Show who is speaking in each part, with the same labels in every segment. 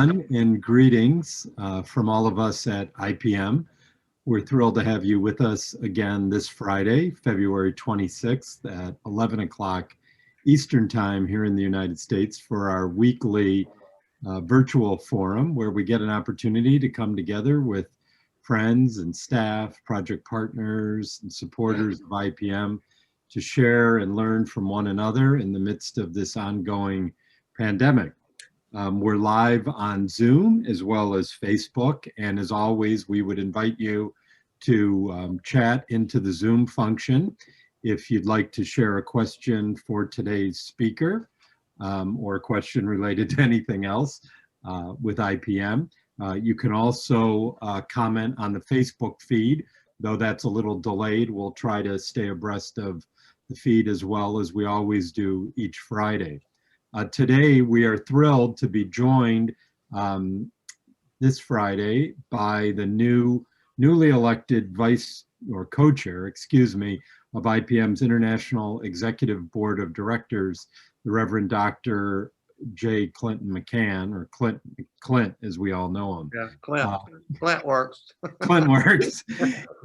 Speaker 1: And greetings from all of us at IPM. We're thrilled to have you with us again this Friday, February 26th at 11 o'clock Eastern Time here in the United States for our weekly virtual forum where we get an opportunity to come together with friends and staff, project partners, and supporters of IPM to share and learn from one another in the midst of this ongoing pandemic. We're live on Zoom as well as Facebook, and as always, we would invite you to chat into the Zoom function if you'd like to share a question for today's speaker or a question related to anything else with IPM. You can also comment on the Facebook feed, though that's a little delayed. We'll try to stay abreast of the feed as well as we always do each Friday. Today, we are thrilled to be joined this Friday by the newly elected vice or co-chair, excuse me, of IPM's International Executive Board of Directors, the Reverend Dr. J. Clint McCann, or Clint as we all know him.
Speaker 2: Yeah, Clint works.
Speaker 1: Clint works.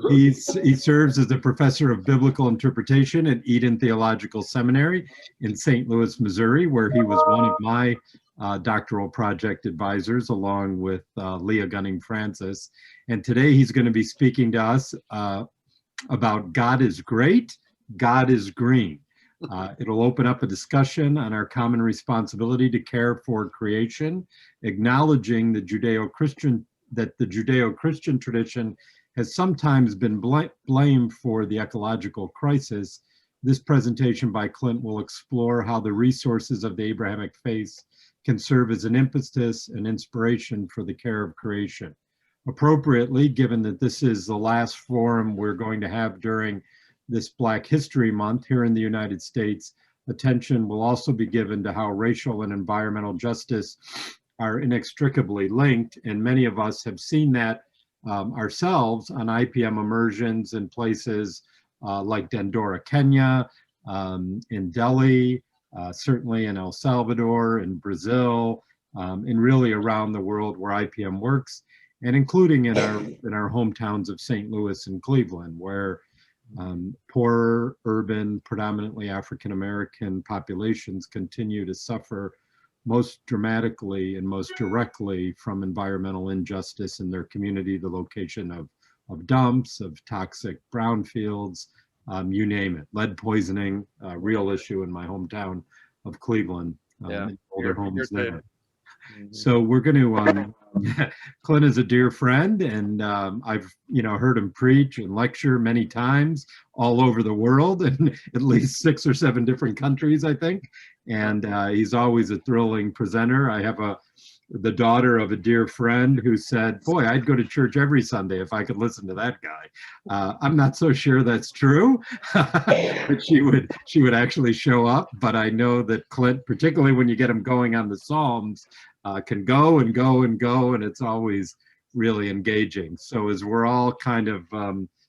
Speaker 1: He serves as a professor of biblical interpretation at Eden Theological Seminary in St. Louis, Missouri, where he was one of my doctoral project advisors along with Leah Gunning-Francis. And today he's going to be speaking to us about God is Great, God is Green. It'll open up a discussion on our common responsibility to care for creation, acknowledging the Judeo-Christian tradition has sometimes been blamed for the ecological crisis. This presentation by Clint will explore how the resources of the Abrahamic faith can serve as an impetus and inspiration for the care of creation. Appropriately, given that this is the last forum we're going to have during this Black History Month here in the United States, attention will also be given to how racial and environmental justice are inextricably linked, and many of us have seen that ourselves on IPM immersions in places like Dandora, Kenya, in Delhi, certainly in El Salvador, in Brazil, and really around the world where IPM works, and including in our hometowns of St. Louis and Cleveland, where poor, urban, predominantly African-American populations continue to suffer most dramatically and most directly from environmental injustice in their community, the location of dumps, of toxic brownfields, you name it. Lead poisoning, a real issue in my hometown of Cleveland, older homes there. So we're going to, Clint is a dear friend, and I've heard him preach and lecture many times all over the world in at least 6 or 7 different countries, I think. And he's always a thrilling presenter. I have the daughter of a dear friend who said, boy, I'd go to church every Sunday if I could listen to that guy. I'm not so sure that's true, but she would actually show up. But I know that Clint, particularly when you get him going on the Psalms, can go and go and go, and it's always really engaging. So as we're all kind of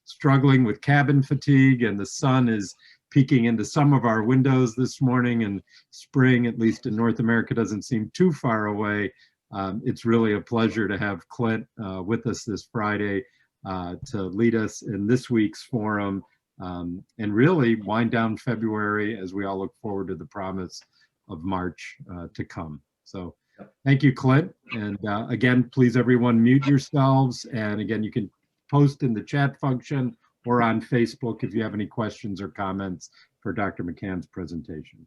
Speaker 1: struggling with cabin fatigue, and the sun is peeking into some of our windows this morning, and spring, at least in North America, doesn't seem too far away, it's really a pleasure to have Clint with us this Friday to lead us in this week's forum and really wind down February as we all look forward to the promise of March to come. So thank you, Clint. And again, please everyone mute yourselves. And again, you can post in the chat function or on Facebook if you have any questions or comments for Dr. McCann's presentation.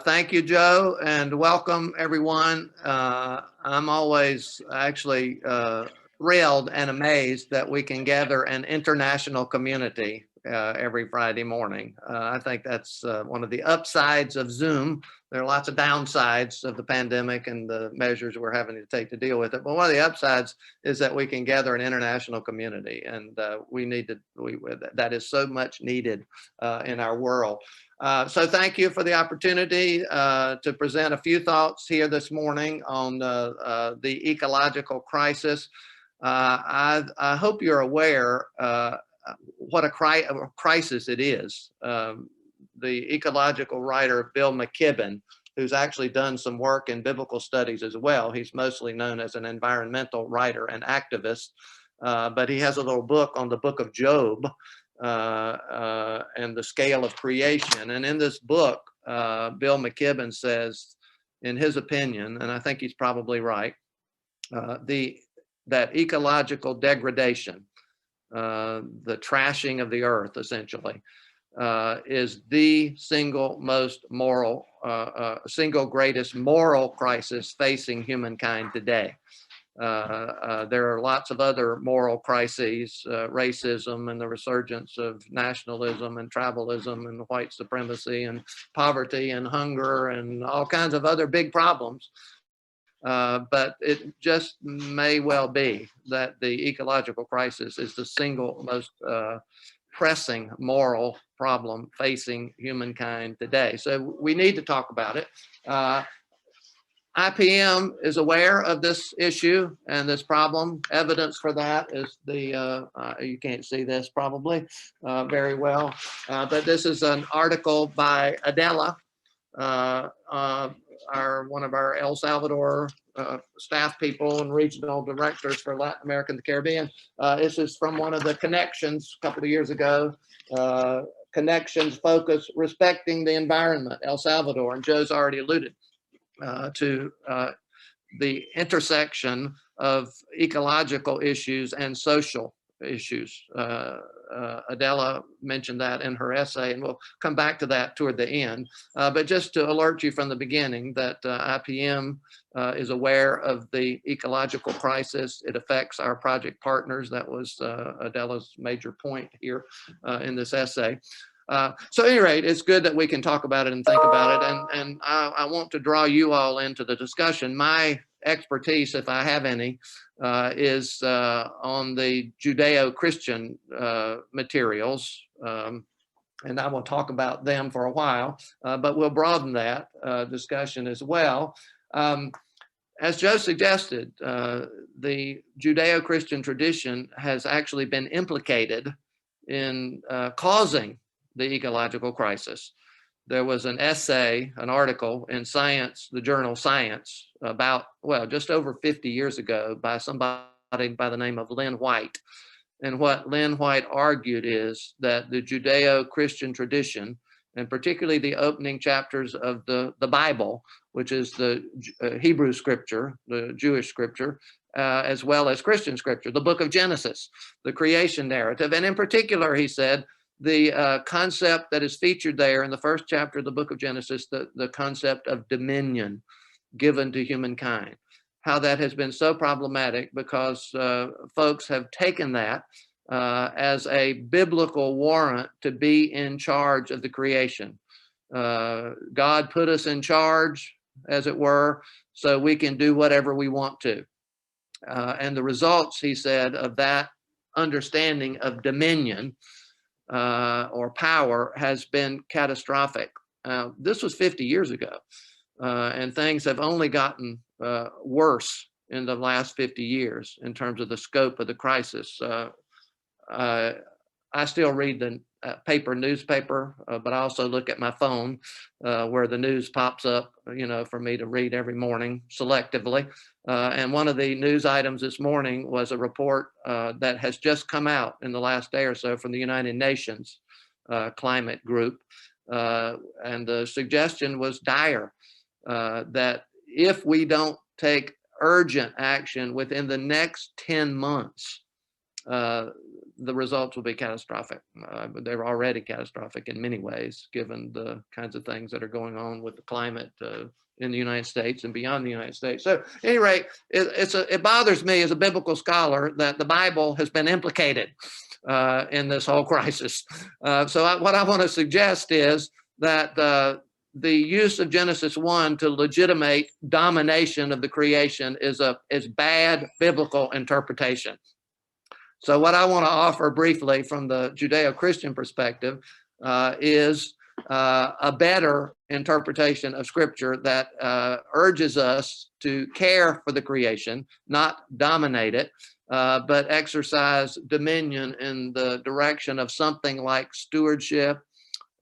Speaker 2: Thank you, Joe, and welcome everyone. I'm always actually thrilled and amazed that we can gather an international community every Friday morning. I think that's one of the upsides of Zoom. There are lots of downsides of the pandemic and the measures we're having to take to deal with it. But one of the upsides is that we can gather an international community, and that is so much needed in our world. So thank you for the opportunity to present a few thoughts here this morning on the ecological crisis. I hope you're aware what a crisis it is. The ecological writer Bill McKibben who's actually done some work in biblical studies as well. He's mostly known as an environmental writer and activist, but he has a little book on the book of Job and the scale of creation. And in this book, Bill McKibben says, in his opinion, and I think he's probably right, that ecological degradation, the trashing of the earth, essentially, is the single greatest moral crisis facing humankind today. There are lots of other moral crises, racism and the resurgence of nationalism and tribalism and white supremacy and poverty and hunger and all kinds of other big problems. But it just may well be that the ecological crisis is the single most pressing moral problem facing humankind today. So we need to talk about it. IPM is aware of this issue and this problem. Evidence for that is the, you can't see this probably very well, but this is an article by Adela, one of our El Salvador staff people and regional directors for Latin America and the Caribbean. This is from one of the Connections a couple of years ago. Connections focus respecting the environment, El Salvador, and Joe's already alluded to the intersection of ecological issues and social issues. Adela mentioned that in her essay, and we'll come back to that toward the end. But just to alert you from the beginning that IPM is aware of the ecological crisis. It affects our project partners. That was Adela's major point here in this essay. So at any rate, it's good that we can talk about it and think about it. And I want to draw you all into the discussion. My expertise, if I have any, is on the Judeo-Christian materials. And I will talk about them for a while, but we'll broaden that discussion as well. As Joe suggested, the Judeo-Christian tradition has actually been implicated in causing the ecological crisis. There was an essay, an article in Science, the journal Science, about, well, just over 50 years ago by somebody by the name of Lynn White. And what Lynn White argued is that the Judeo-Christian tradition, and particularly the opening chapters of the Bible, which is the Hebrew scripture, the Jewish scripture, as well as Christian scripture, the book of Genesis, the creation narrative. And in particular, he said, the concept that is featured there in the first chapter of the book of Genesis, the concept of dominion given to humankind, how that has been so problematic because folks have taken that as a biblical warrant to be in charge of the creation. God put us in charge, as it were, so we can do whatever we want to. And the results, he said, of that understanding of dominion or power has been catastrophic. This was 50 years ago, and things have only gotten worse in the last 50 years in terms of the scope of the crisis. I still read the newspaper, but I also look at my phone where the news pops up, you know, for me to read every morning selectively. And one of the news items this morning was a report that has just come out in the last day or so from the United Nations Climate Group. And the suggestion was dire, that if we don't take urgent action within the next 10 months, the results will be catastrophic. But they're already catastrophic in many ways, given the kinds of things that are going on with the climate in the United States and beyond the United States. So at any rate, it bothers me as a biblical scholar that the Bible has been implicated in this whole crisis. What I want to suggest is that the use of Genesis 1 to legitimate domination of the creation is bad biblical interpretation. So what I want to offer briefly from the Judeo-Christian perspective is a better interpretation of Scripture that urges us to care for the creation, not dominate it, but exercise dominion in the direction of something like stewardship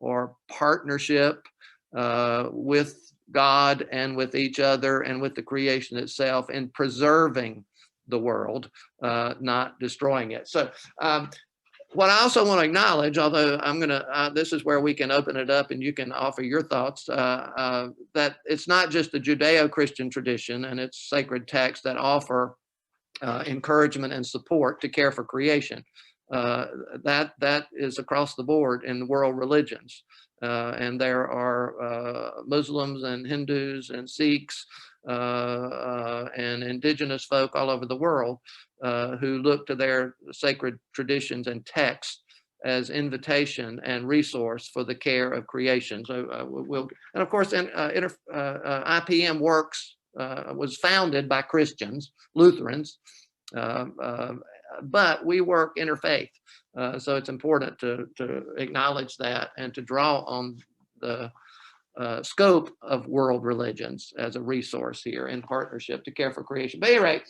Speaker 2: or partnership with God and with each other and with the creation itself in preserving the world, not destroying it. So what I also want to acknowledge, although I'm going to, this is where we can open it up and you can offer your thoughts, that it's not just the Judeo-Christian tradition and its sacred texts that offer encouragement and support to care for creation. That is across the board in world religions. And there are Muslims and Hindus and Sikhs and indigenous folk all over the world who look to their sacred traditions and texts as invitation and resource for the care of creation. So and of course, IPM works, was founded by Christians, Lutherans, but we work interfaith. So it's important to acknowledge that and to draw on the scope of world religions as a resource here in partnership to care for creation. But at any rate,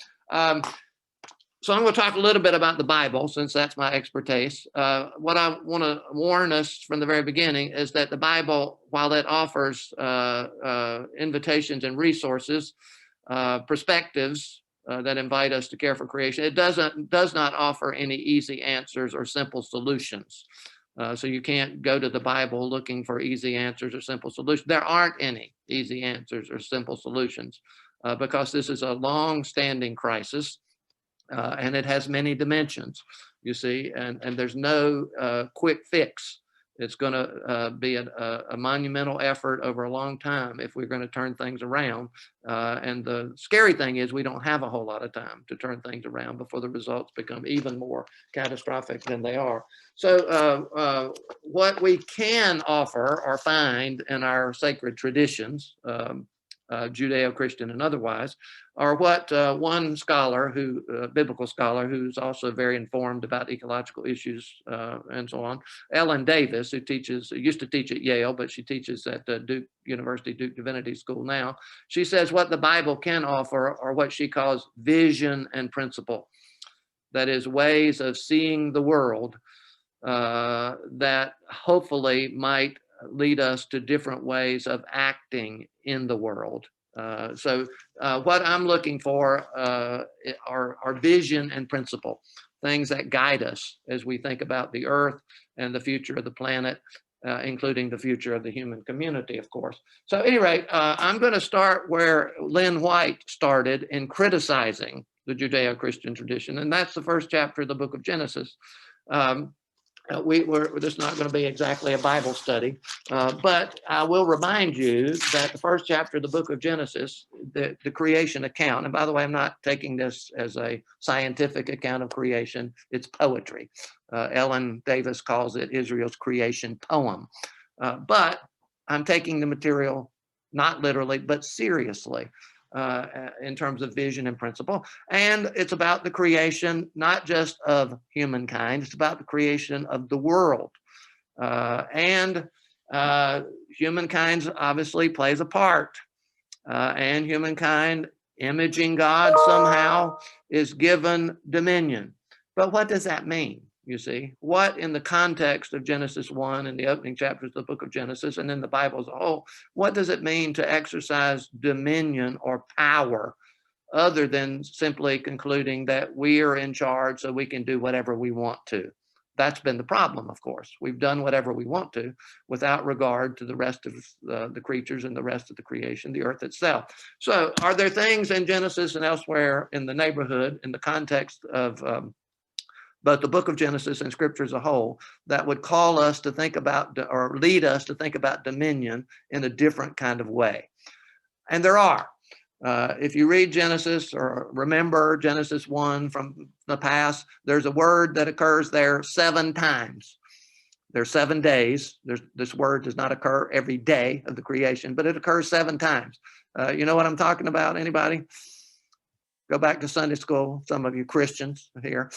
Speaker 2: so I'm going to talk a little bit about the Bible, since that's my expertise. What I want to warn us from the very beginning is that the Bible, while it offers invitations and resources, perspectives that invite us to care for creation, it does not offer any easy answers or simple solutions. So you can't go to the Bible looking for easy answers or simple solutions. There aren't any easy answers or simple solutions because this is a long-standing crisis. And it has many dimensions, you see, and there's no quick fix. It's going to be a monumental effort over a long time if we're going to turn things around. And the scary thing is we don't have a whole lot of time to turn things around before the results become even more catastrophic than they are. So what we can offer or find in our sacred traditions, Judeo-Christian and otherwise, are what one scholar, biblical scholar, who's also very informed about ecological issues and so on, Ellen Davis, who used to teach at Yale, but she teaches at Duke University, Duke Divinity School now. She says what the Bible can offer are what she calls vision and principle. That is, ways of seeing the world that hopefully might lead us to different ways of acting in the world. So what I'm looking for are vision and principle, things that guide us as we think about the earth and the future of the planet, including the future of the human community, of course. So at any rate, I'm going to start where Lynn White started in criticizing the Judeo-Christian tradition, and that's the first chapter of the book of Genesis. This is not going to be exactly a Bible study, but I will remind you that the first chapter of the book of Genesis, the creation account, and by the way, I'm not taking this as a scientific account of creation, it's poetry. Ellen Davis calls it Israel's creation poem. But I'm taking the material not literally, but seriously. In terms of vision and principle. And it's about the creation, not just of humankind, it's about the creation of the world. And humankind obviously plays a part. And humankind, imaging God somehow, is given dominion. But what does that mean? You see, what in the context of Genesis 1 and the opening chapters of the book of Genesis and in the Bible as a whole, what does it mean to exercise dominion or power other than simply concluding that we are in charge so we can do whatever we want to? That's been the problem, of course. We've done whatever we want to without regard to the rest of the creatures and the rest of the creation, the earth itself. So are there things in Genesis and elsewhere in the neighborhood, in the context of both the book of Genesis and scripture as a whole, that would call us to think about or lead us to think about dominion in a different kind of way? And there are. If you read Genesis or remember Genesis 1 from the past, there's a word that occurs there 7 times. There's 7 days. This word does not occur every day of the creation, but it occurs 7 times. You know what I'm talking about? Anybody? Go back to Sunday school. Some of you Christians here.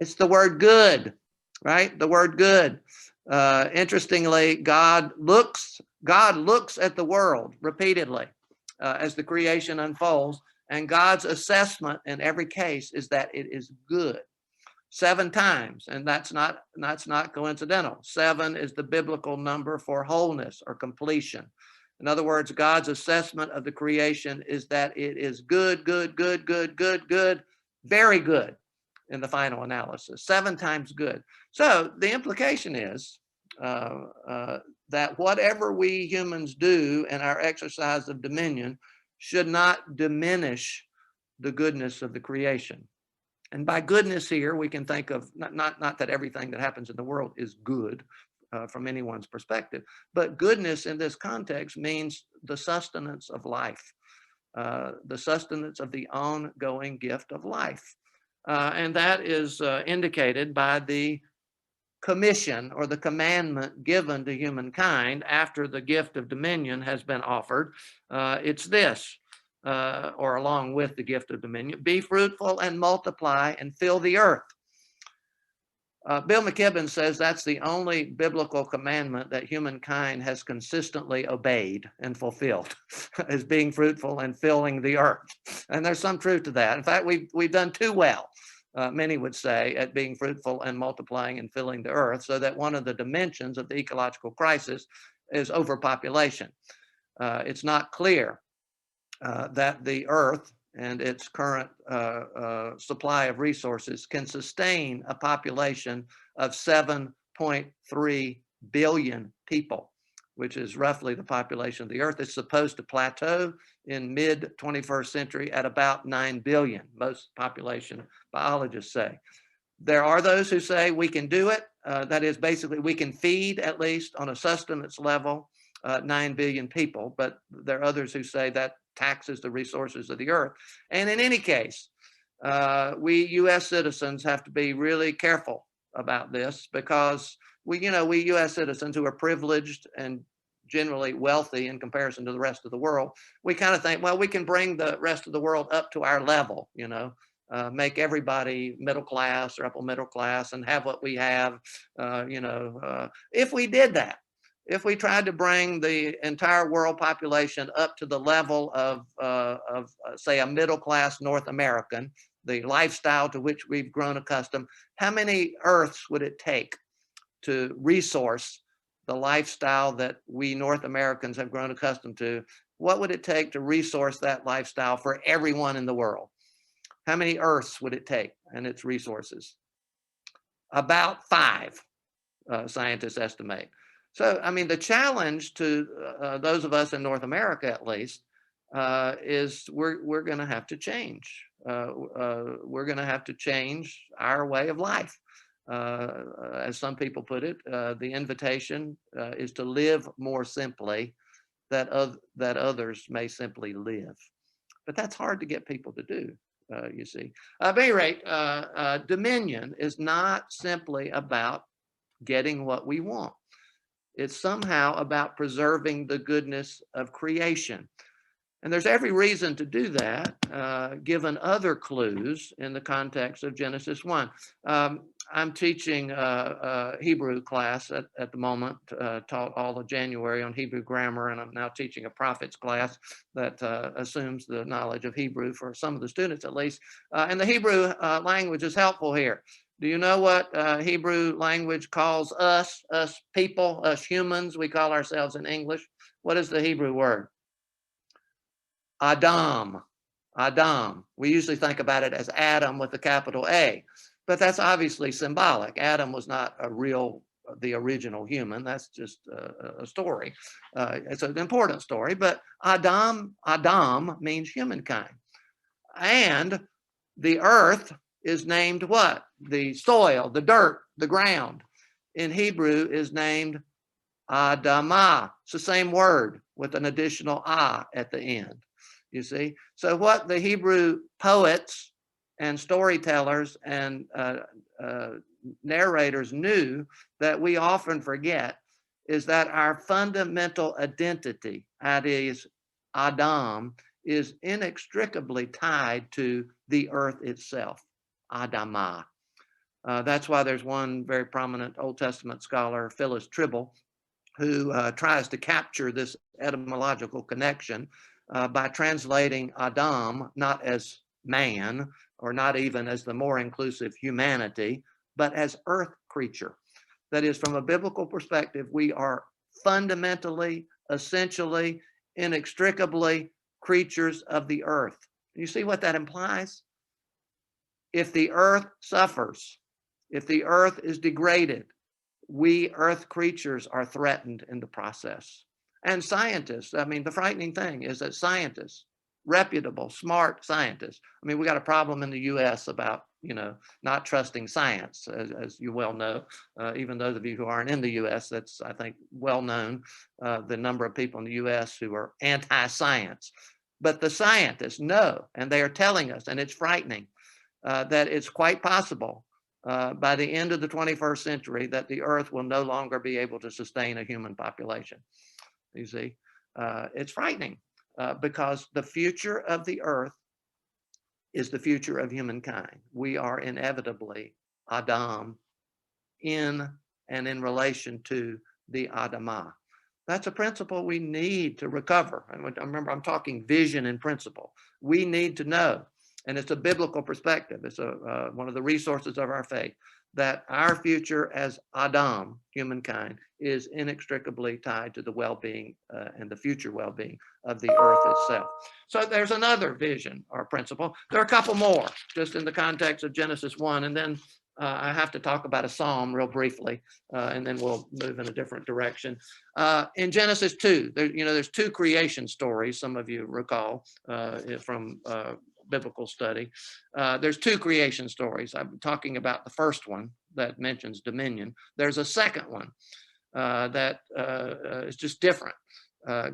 Speaker 2: It's the word good, right? The word good. Interestingly, God looks at the world repeatedly as the creation unfolds, and God's assessment in every case is that it is good. 7 times, and that's not coincidental. 7 is the biblical number for wholeness or completion. In other words, God's assessment of the creation is that it is good, good, good, good, good, good, very good in the final analysis, 7 times good. So the implication is that whatever we humans do in our exercise of dominion should not diminish the goodness of the creation. And by goodness here, we can think of not that everything that happens in the world is good from anyone's perspective, but goodness in this context means the sustenance of life, the sustenance of the ongoing gift of life. And that is indicated by the commission or the commandment given to humankind after the gift of dominion has been offered. It's this, or along with the gift of dominion: be fruitful and multiply and fill the earth. Bill McKibben says that's the only biblical commandment that humankind has consistently obeyed and fulfilled, is being fruitful and filling the earth. And there's some truth to that. In fact, we've done too well, many would say, at being fruitful and multiplying and filling the earth, so that one of the dimensions of the ecological crisis is overpopulation. It's not clear that the earth and its current supply of resources can sustain a population of 7.3 billion people, which is roughly the population of the earth. It's supposed to plateau in mid-21st century at about 9 billion, most population biologists say. There are those who say we can do it. That is, basically, we can feed, at least on a sustenance level, 9 billion people, but there are others who say that taxes the resources of the earth. And in any case, we US citizens have to be really careful about this, because we US citizens who are privileged and generally wealthy in comparison to the rest of the world, we kind of think, well, we can bring the rest of the world up to our level, make everybody middle class or upper middle class and have what we have. If we did that, if we tried to bring the entire world population up to the level of say, a middle-class North American, the lifestyle to which we've grown accustomed, how many Earths would it take to resource the lifestyle that we North Americans have grown accustomed to? What would it take to resource that lifestyle for everyone in the world? How many Earths would it take and its resources? About 5, scientists estimate. So, I mean, the challenge to those of us in North America, at least, is we're going to have to change. We're going to have to change our way of life. As some people put it, the invitation is to live more simply, that others may simply live. But that's hard to get people to do, you see. At any rate, dominion is not simply about getting what we want. It's somehow about preserving the goodness of creation. And there's every reason to do that, given other clues in the context of Genesis 1. I'm teaching a Hebrew class at the moment, taught all of January on Hebrew grammar, and I'm now teaching a prophets class that assumes the knowledge of Hebrew for some of the students at least. And the Hebrew language is helpful here. Do you know what Hebrew language calls us people, us humans? We call ourselves in English. What is the Hebrew word? Adam. Adam. We usually think about it as Adam with a capital A, but that's obviously symbolic. Adam was not the original human. That's just a story. It's an important story, but Adam means humankind. And the earth is named what? The soil, the dirt, the ground. In Hebrew is named Adamah. It's the same word with an additional ah at the end, you see. So what the Hebrew poets and storytellers and narrators knew that we often forget is that our fundamental identity, that is Adam, is inextricably tied to the earth itself. Adamah. That's why there's one very prominent Old Testament scholar, Phyllis Tribble, who tries to capture this etymological connection by translating Adam not as man, or not even as the more inclusive humanity, but as earth creature. That is, from a biblical perspective, we are fundamentally, essentially, inextricably creatures of the earth. You see what that implies? If the earth suffers, if the earth is degraded, we earth creatures are threatened in the process. And scientists, I mean, the frightening thing is that scientists, reputable, smart scientists, I mean, we got a problem in the US about, not trusting science, as you well know. Even those of you who aren't in the US, that's, I think, well known, the number of people in the US who are anti-science. But the scientists know, and they are telling us, and it's frightening, that it's quite possible by the end of the 21st century that the earth will no longer be able to sustain a human population. You see, it's frightening because the future of the earth is the future of humankind. We are inevitably Adam in and in relation to the Adamah. That's a principle we need to recover. And remember, I'm talking vision and principle. We need to know, and it's a biblical perspective. It's one of the resources of our faith, that our future as Adam, humankind, is inextricably tied to the well-being and the future well-being of the earth itself. So there's another vision or principle. There are a couple more, just in the context of Genesis 1, and then I have to talk about a psalm real briefly, and then we'll move in a different direction. In Genesis 2, there's two creation stories, some of you recall from biblical study. There's two creation stories. I'm talking about the first one that mentions dominion. There's a second one that is just different.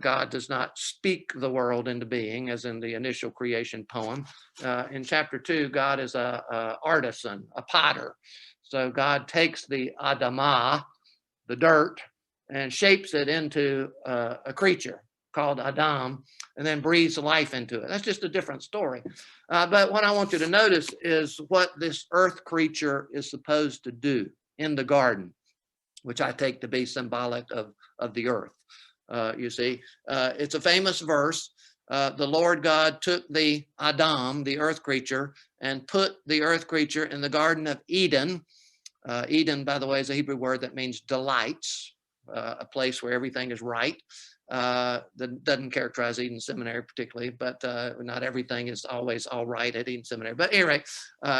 Speaker 2: God does not speak the world into being, as in the initial creation poem. In chapter 2, God is a artisan, a potter. So God takes the Adamah, the dirt, and shapes it into a creature called Adam, and then breathes life into it. That's just a different story. But what I want you to notice is what this earth creature is supposed to do in the garden, which I take to be symbolic of the earth. You see, it's a famous verse. The Lord God took the Adam, the earth creature, and put the earth creature in the Garden of Eden. Eden, by the way, is a Hebrew word that means delights, a place where everything is right. That doesn't characterize Eden Seminary particularly, but not everything is always all right at Eden Seminary. But anyway,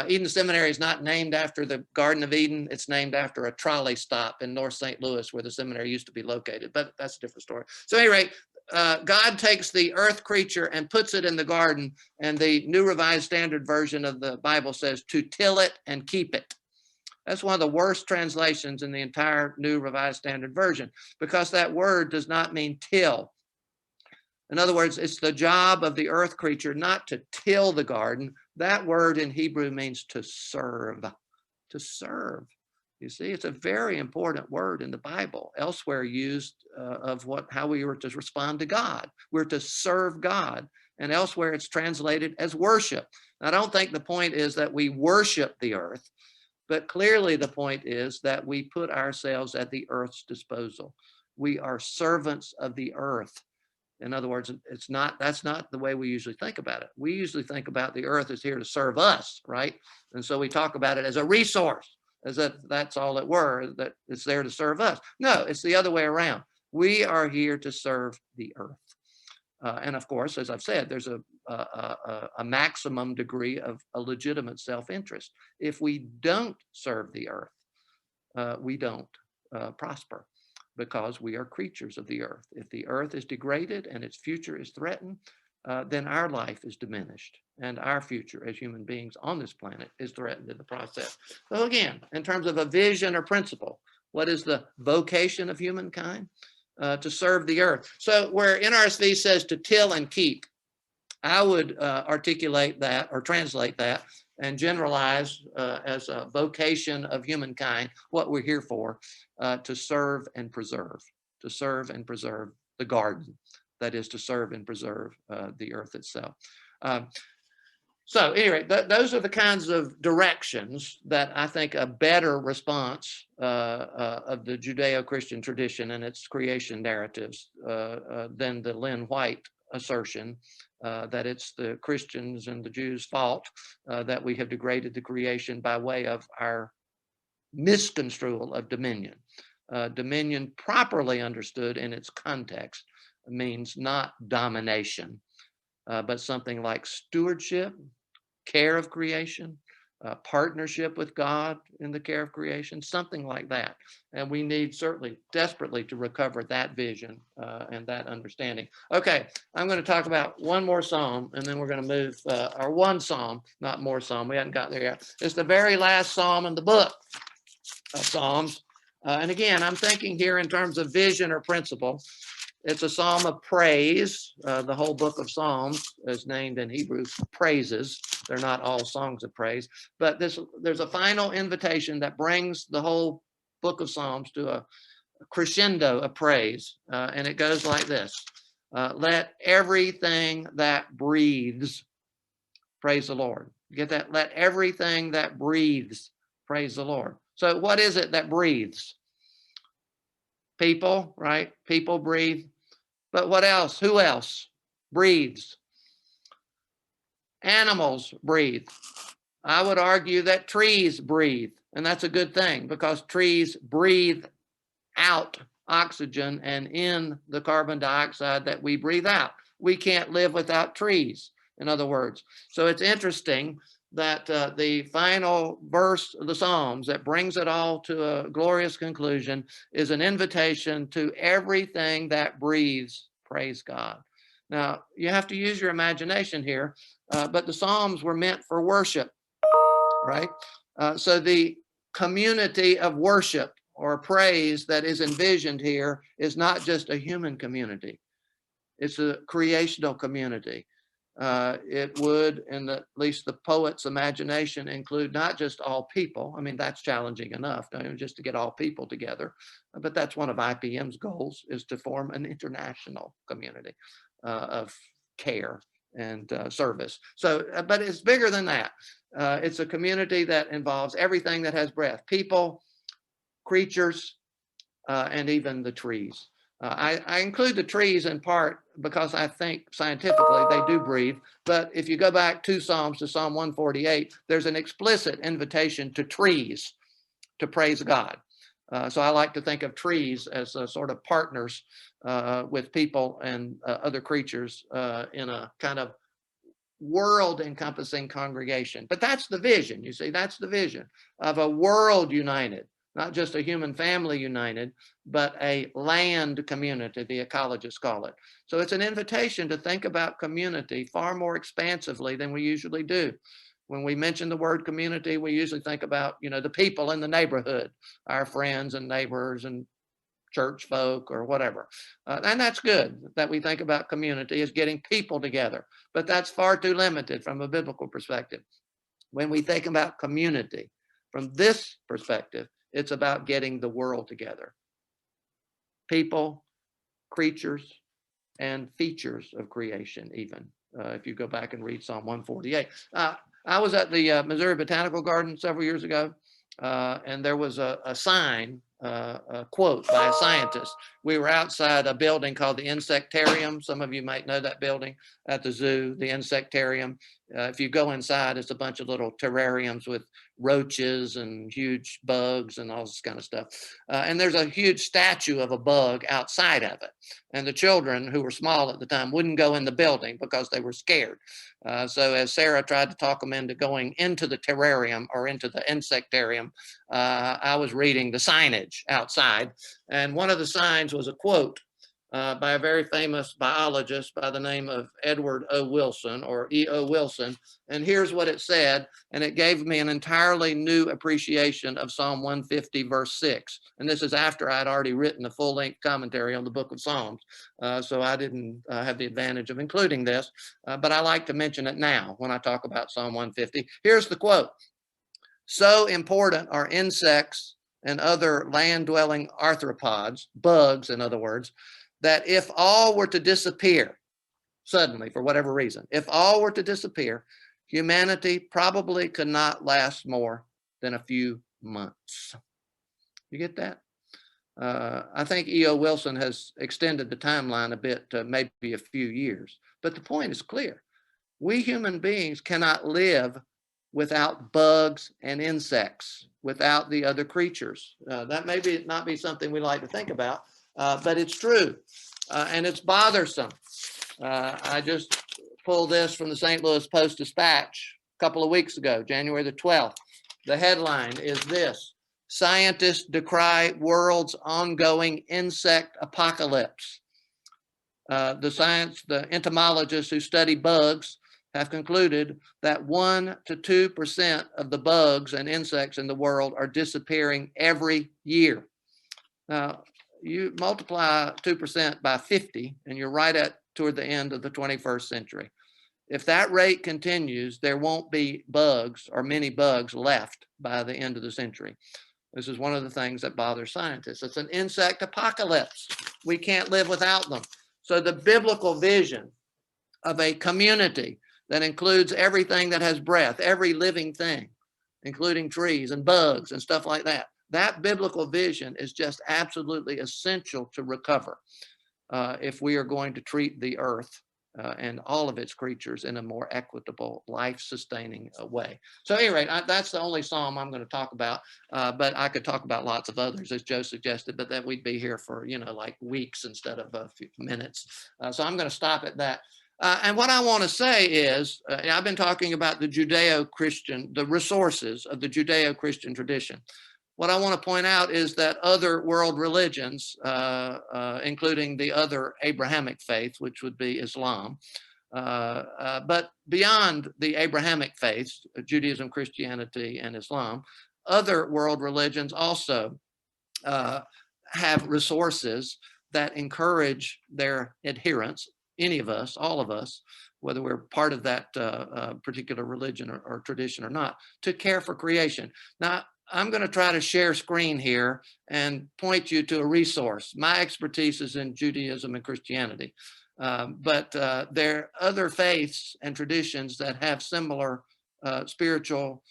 Speaker 2: Eden Seminary is not named after the Garden of Eden. It's named after a trolley stop in North St. Louis where the seminary used to be located, but that's a different story. So anyway, God takes the earth creature and puts it in the garden, and the New Revised Standard Version of the Bible says to till it and keep it. That's one of the worst translations in the entire New Revised Standard Version, because that word does not mean till. In other words, it's the job of the earth creature not to till the garden. That word in Hebrew means to serve. To serve. You see, it's a very important word in the Bible, elsewhere used of how we were to respond to God. We're to serve God. And elsewhere it's translated as worship. I don't think the point is that we worship the earth. But clearly the point is that we put ourselves at the earth's disposal. We are servants of the earth. In other words, that's not the way we usually think about it. We usually think about the earth as here to serve us, right? And so we talk about it as a resource, as if that's all it were, that it's there to serve us. No, it's the other way around. We are here to serve the earth. And of course, as I've said, there's a maximum degree of a legitimate self-interest. If we don't serve the earth, we don't prosper, because we are creatures of the earth. If the earth is degraded and its future is threatened, then our life is diminished, and our future as human beings on this planet is threatened in the process. So again, in terms of a vision or principle, what is the vocation of humankind? To serve the earth. So where NRSV says to till and keep, I would articulate that or translate that and generalize as a vocation of humankind, what we're here for, to serve and preserve, the garden, that is to serve and preserve the earth itself. So anyway, those are the kinds of directions that I think a better response of the Judeo-Christian tradition and its creation narratives than the Lynn White assertion that it's the Christians and the Jews' fault that we have degraded the creation by way of our misconstrual of dominion. Dominion properly understood in its context means not domination, but something like stewardship, care of creation, partnership with God in the care of creation, something like that. And we need certainly desperately to recover that vision and that understanding. Okay, I'm going to talk about one more psalm, and then we're going to move, or one psalm, not more psalm. We haven't got there yet. It's the very last psalm in the book of Psalms. And again, I'm thinking here in terms of vision or principle. It's a psalm of praise. The whole book of Psalms is named in Hebrew praises. They're not all songs of praise, but there's a final invitation that brings the whole book of Psalms to a crescendo of praise. And it goes like this. Let everything that breathes praise the Lord. Get that? Let everything that breathes praise the Lord. So what is it that breathes? People, right? People breathe. But what else? Who else breathes? Animals breathe. I would argue that trees breathe, and that's a good thing because trees breathe out oxygen and in the carbon dioxide that we breathe out. We can't live without trees, in other words. So it's interesting that the final verse of the Psalms that brings it all to a glorious conclusion is an invitation to everything that breathes, praise God. Now, you have to use your imagination here, but the Psalms were meant for worship, right? So the community of worship or praise that is envisioned here is not just a human community. It's a creational community. It would, in at least the poet's imagination, include not just all people. I mean, that's challenging enough, just to get all people together. But that's one of IPM's goals, is to form an international community of care and service. So, but it's bigger than that. It's a community that involves everything that has breath: people, creatures, and even the trees. I include the trees in part because I think scientifically they do breathe. But if you go back 2 Psalms to Psalm 148, there's an explicit invitation to trees to praise God. So I like to think of trees as sort of partners with people and other creatures in a kind of world encompassing congregation. But that's the vision, you see, that's the vision of a world united. Not just a human family united, but a land community, the ecologists call it. So it's an invitation to think about community far more expansively than we usually do. When we mention the word community, we usually think about, the people in the neighborhood, our friends and neighbors and church folk or whatever. And that's good that we think about community as getting people together, but that's far too limited from a biblical perspective. When we think about community from this perspective, it's about getting the world together. People, creatures, and features of creation, even. If you go back and read Psalm 148. I was at the Missouri Botanical Garden several years ago, and there was a sign, a quote by a scientist. We were outside a building called the Insectarium. Some of you might know that building at the zoo, the Insectarium. If you go inside, it's a bunch of little terrariums with roaches and huge bugs and all this kind of stuff. And there's a huge statue of a bug outside of it. And the children, who were small at the time, wouldn't go in the building because they were scared. So as Sarah tried to talk them into going into the terrarium or into the insectarium, I was reading the signage outside. And one of the signs was a quote by a very famous biologist by the name of Edward O. Wilson, or E.O. Wilson. And here's what it said, and it gave me an entirely new appreciation of Psalm 150, verse 6. And this is after I'd already written a full-length commentary on the book of Psalms. So I didn't have the advantage of including this, but I like to mention it now when I talk about Psalm 150. Here's the quote. So important are insects and other land-dwelling arthropods, bugs in other words, that if all were to disappear suddenly, for whatever reason, if all were to disappear, humanity probably could not last more than a few months. You get that? I think E.O. Wilson has extended the timeline a bit to maybe a few years, but the point is clear. We human beings cannot live without bugs and insects, without the other creatures. That may not be something we like to think about, but it's true. and it's bothersome. I just pulled this from the St. Louis Post-Dispatch a couple of weeks ago, January the 12th. The headline is this: "Scientists decry world's ongoing insect apocalypse." The entomologists who study bugs have concluded that 1 to 2% of the bugs and insects in the world are disappearing every year. Now, you multiply 2% by 50, and you're right toward the end of the 21st century. If that rate continues, there won't be bugs or many bugs left by the end of the century. This is one of the things that bothers scientists. It's an insect apocalypse. We can't live without them. So the biblical vision of a community that includes everything that has breath, every living thing, including trees and bugs and stuff like that, that biblical vision is just absolutely essential to recover if we are going to treat the earth and all of its creatures in a more equitable, life-sustaining way. So at any rate, that's the only psalm I'm going to talk about, but I could talk about lots of others, as Joe suggested, but then we'd be here for, like weeks instead of a few minutes. So I'm going to stop at that. And what I want to say is, I've been talking about the Judeo-Christian, the resources of the Judeo-Christian tradition. What I want to point out is that other world religions, including the other Abrahamic faith, which would be Islam, but beyond the Abrahamic faiths, Judaism, Christianity, and Islam, other world religions also have resources that encourage their adherents, any of us, all of us, whether we're part of that particular religion or tradition or not, to care for creation. Now, I'm going to try to share screen here and point you to a resource. My expertise is in Judaism and Christianity, but there are other faiths and traditions that have similar spiritual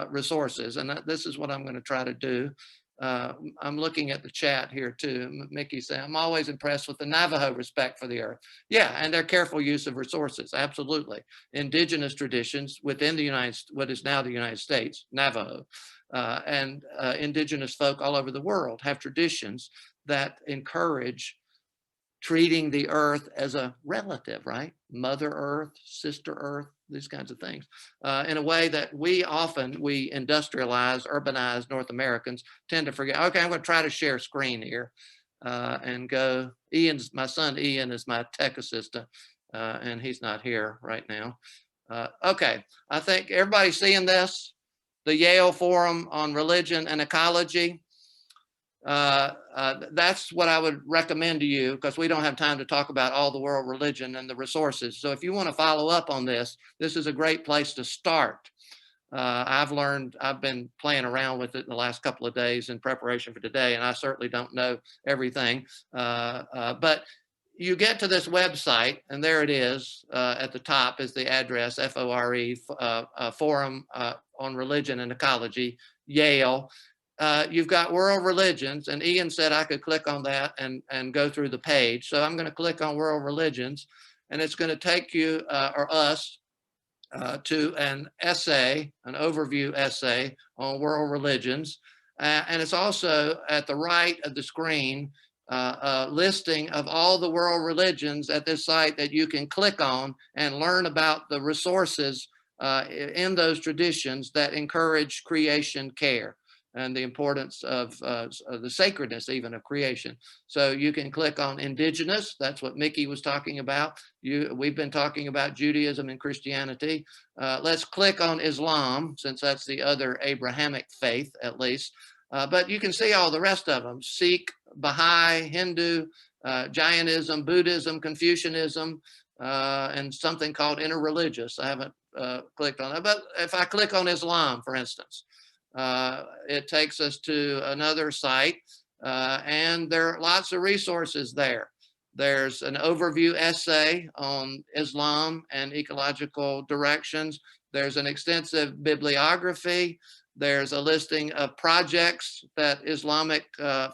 Speaker 2: resources. And this is what I'm going to try to do. I'm looking at the chat here too. Mickey said, "I'm always impressed with the Navajo respect for the earth." Yeah, and their careful use of resources, absolutely. Indigenous traditions within what is now the United States, Navajo, and indigenous folk all over the world have traditions that encourage treating the earth as a relative, right? Mother Earth, Sister Earth, these kinds of things, in a way that we industrialized, urbanized North Americans tend to forget. Okay, I'm going to try to share screen here and go. My son Ian is my tech assistant, and he's not here right now. Okay, I think everybody's seeing this, the Yale Forum on Religion and Ecology. That's what I would recommend to you, because we don't have time to talk about all the world religion and the resources. So if you want to follow up on this, this is a great place to start. I've been playing around with it in the last couple of days in preparation for today, and I certainly don't know everything. But you get to this website, and there it is. At the top is the address, FORE, Forum on Religion and Ecology, Yale. You've got world religions, and Ian said I could click on that and go through the page. So I'm going to click on world religions, and it's going to take you or us to an essay, an overview essay on world religions. And it's also at the right of the screen, a listing of all the world religions at this site that you can click on and learn about the resources in those traditions that encourage creation care and the importance of the sacredness even of creation. So you can click on indigenous. That's what Mickey was talking about. We've been talking about Judaism and Christianity. Let's click on Islam, since that's the other Abrahamic faith, at least. But you can see all the rest of them: Sikh, Baha'i, Hindu, Jainism, Buddhism, Confucianism, and something called interreligious. I haven't clicked on that. But if I click on Islam, for instance, it takes us to another site, and there are lots of resources there. There's an overview essay on Islam and ecological directions. There's an extensive bibliography. There's a listing of projects that Islamic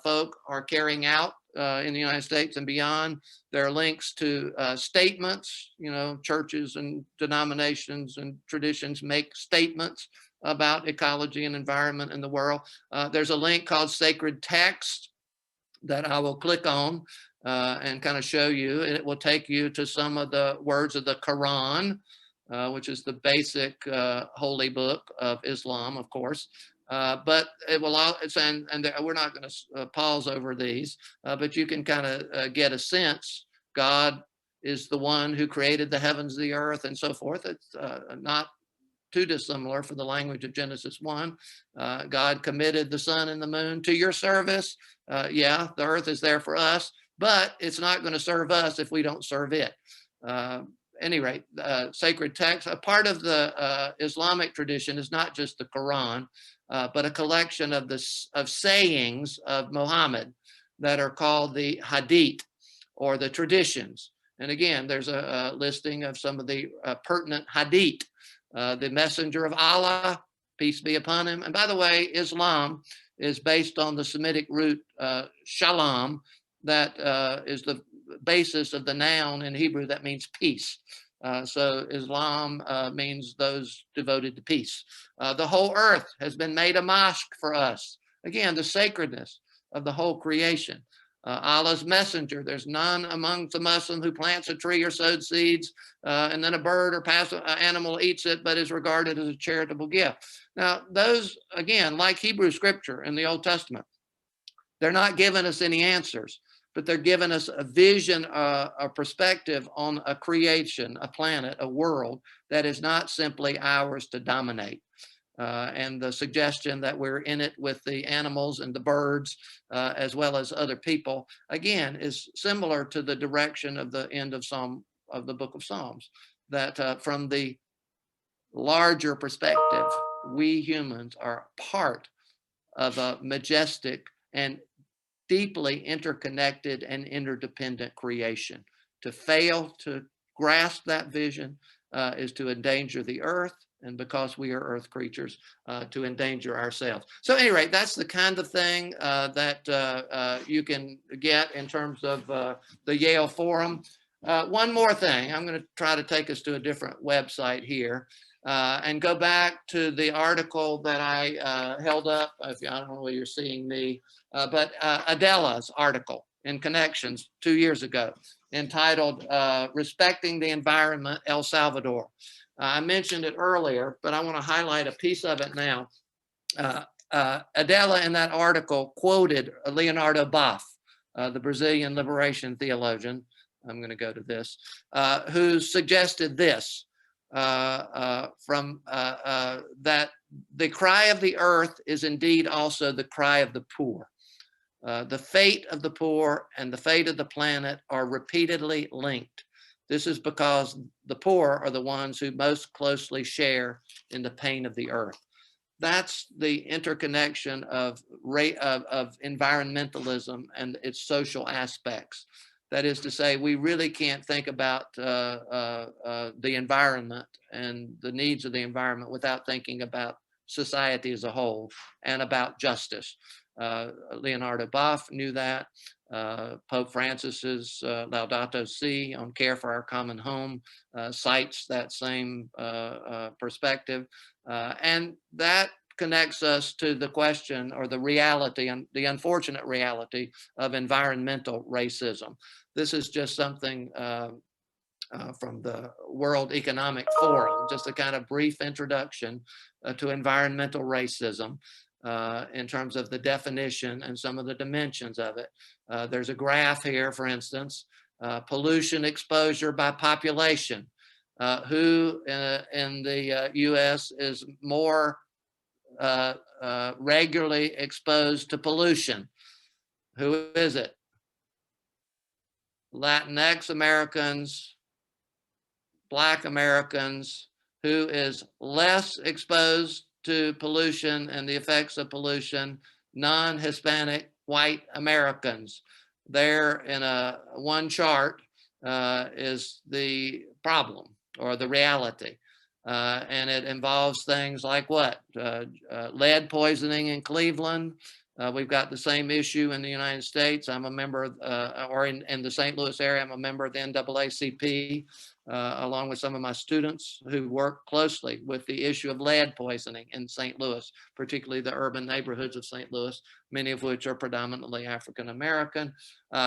Speaker 2: folk are carrying out in the United States and beyond. There are links to statements. Churches and denominations and traditions make statements about ecology and environment in the world. There's a link called Sacred Text that I will click on, and kind of show you. It will take you to some of the words of the Quran, which is the basic holy book of Islam, of course. But it will all, and we're not going to pause over these, but you can kind of get a sense. God is the one who created the heavens, the earth, and so forth. It's not too dissimilar for the language of Genesis 1. God committed the sun and the moon to your service. Yeah, the earth is there for us, but it's not going to serve us if we don't serve it. Any rate, sacred text, a part of the Islamic tradition is not just the Quran, but a collection of sayings of Muhammad that are called the Hadith, or the traditions. And again, there's a listing of some of the pertinent Hadith. The messenger of Allah, peace be upon him. And by the way, Islam is based on the Semitic root shalom, that is the basis of the noun in Hebrew that means peace. So Islam means those devoted to peace. The whole earth has been made a mosque for us. Again, the sacredness of the whole creation. Allah's messenger, there's none among the Muslim who plants a tree or sowed seeds, and then a bird or animal eats it, but is regarded as a charitable gift. Now, those, again, like Hebrew scripture in the Old Testament, they're not giving us any answers, but they're giving us a vision, a perspective on a creation, a planet, a world that is not simply ours to dominate. And the suggestion that we're in it with the animals and the birds, as well as other people, again, is similar to the direction of the end of the book of Psalms, that from the larger perspective, we humans are part of a majestic and deeply interconnected and interdependent creation. To fail to grasp that vision is to endanger the earth, and because we are earth creatures, to endanger ourselves. So at any rate, that's the kind of thing that you can get in terms of the Yale Forum. One more thing, I'm going to try to take us to a different website here and go back to the article that I held up. I don't know whether you're seeing me, but Adela's article in Connections 2 years ago, entitled Respecting the Environment, El Salvador. I mentioned it earlier, but I want to highlight a piece of it now. Adela in that article quoted Leonardo Boff, the Brazilian liberation theologian. I'm going to go to this, who suggested this, that the cry of the earth is indeed also the cry of the poor. The fate of the poor and the fate of the planet are repeatedly linked. This is because the poor are the ones who most closely share in the pain of the earth. That's the interconnection of environmentalism and its social aspects. That is to say, we really can't think about the environment and the needs of the environment without thinking about society as a whole and about justice. Leonardo Boff knew that. Pope Francis's Laudato Si on care for our common home cites that same perspective. And that connects us to the question, or the reality, and the unfortunate reality of environmental racism. This is just something from the World Economic Forum, just a kind of brief introduction to environmental racism. In terms of the definition and some of the dimensions of it. There's a graph here, for instance, pollution exposure by population. Who in the US is more regularly exposed to pollution? Who is it? Latinx Americans, Black Americans. Who is less exposed to pollution and the effects of pollution? Non-Hispanic white Americans. There in one chart is the problem, or the reality. And it involves things like what? Lead poisoning in Cleveland, We've got the same issue in the United States. I'm a member, or in the St. Louis area, I'm a member of the NAACP, along with some of my students who work closely with the issue of lead poisoning in St. Louis, particularly the urban neighborhoods of St. Louis, many of which are predominantly African American.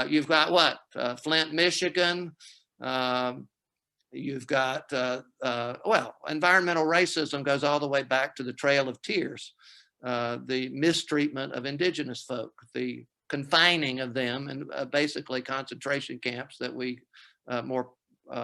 Speaker 2: You've got what? Flint, Michigan. You've got, well, environmental racism goes all the way back to the Trail of Tears. The mistreatment of indigenous folk, the confining of them in basically concentration camps that we more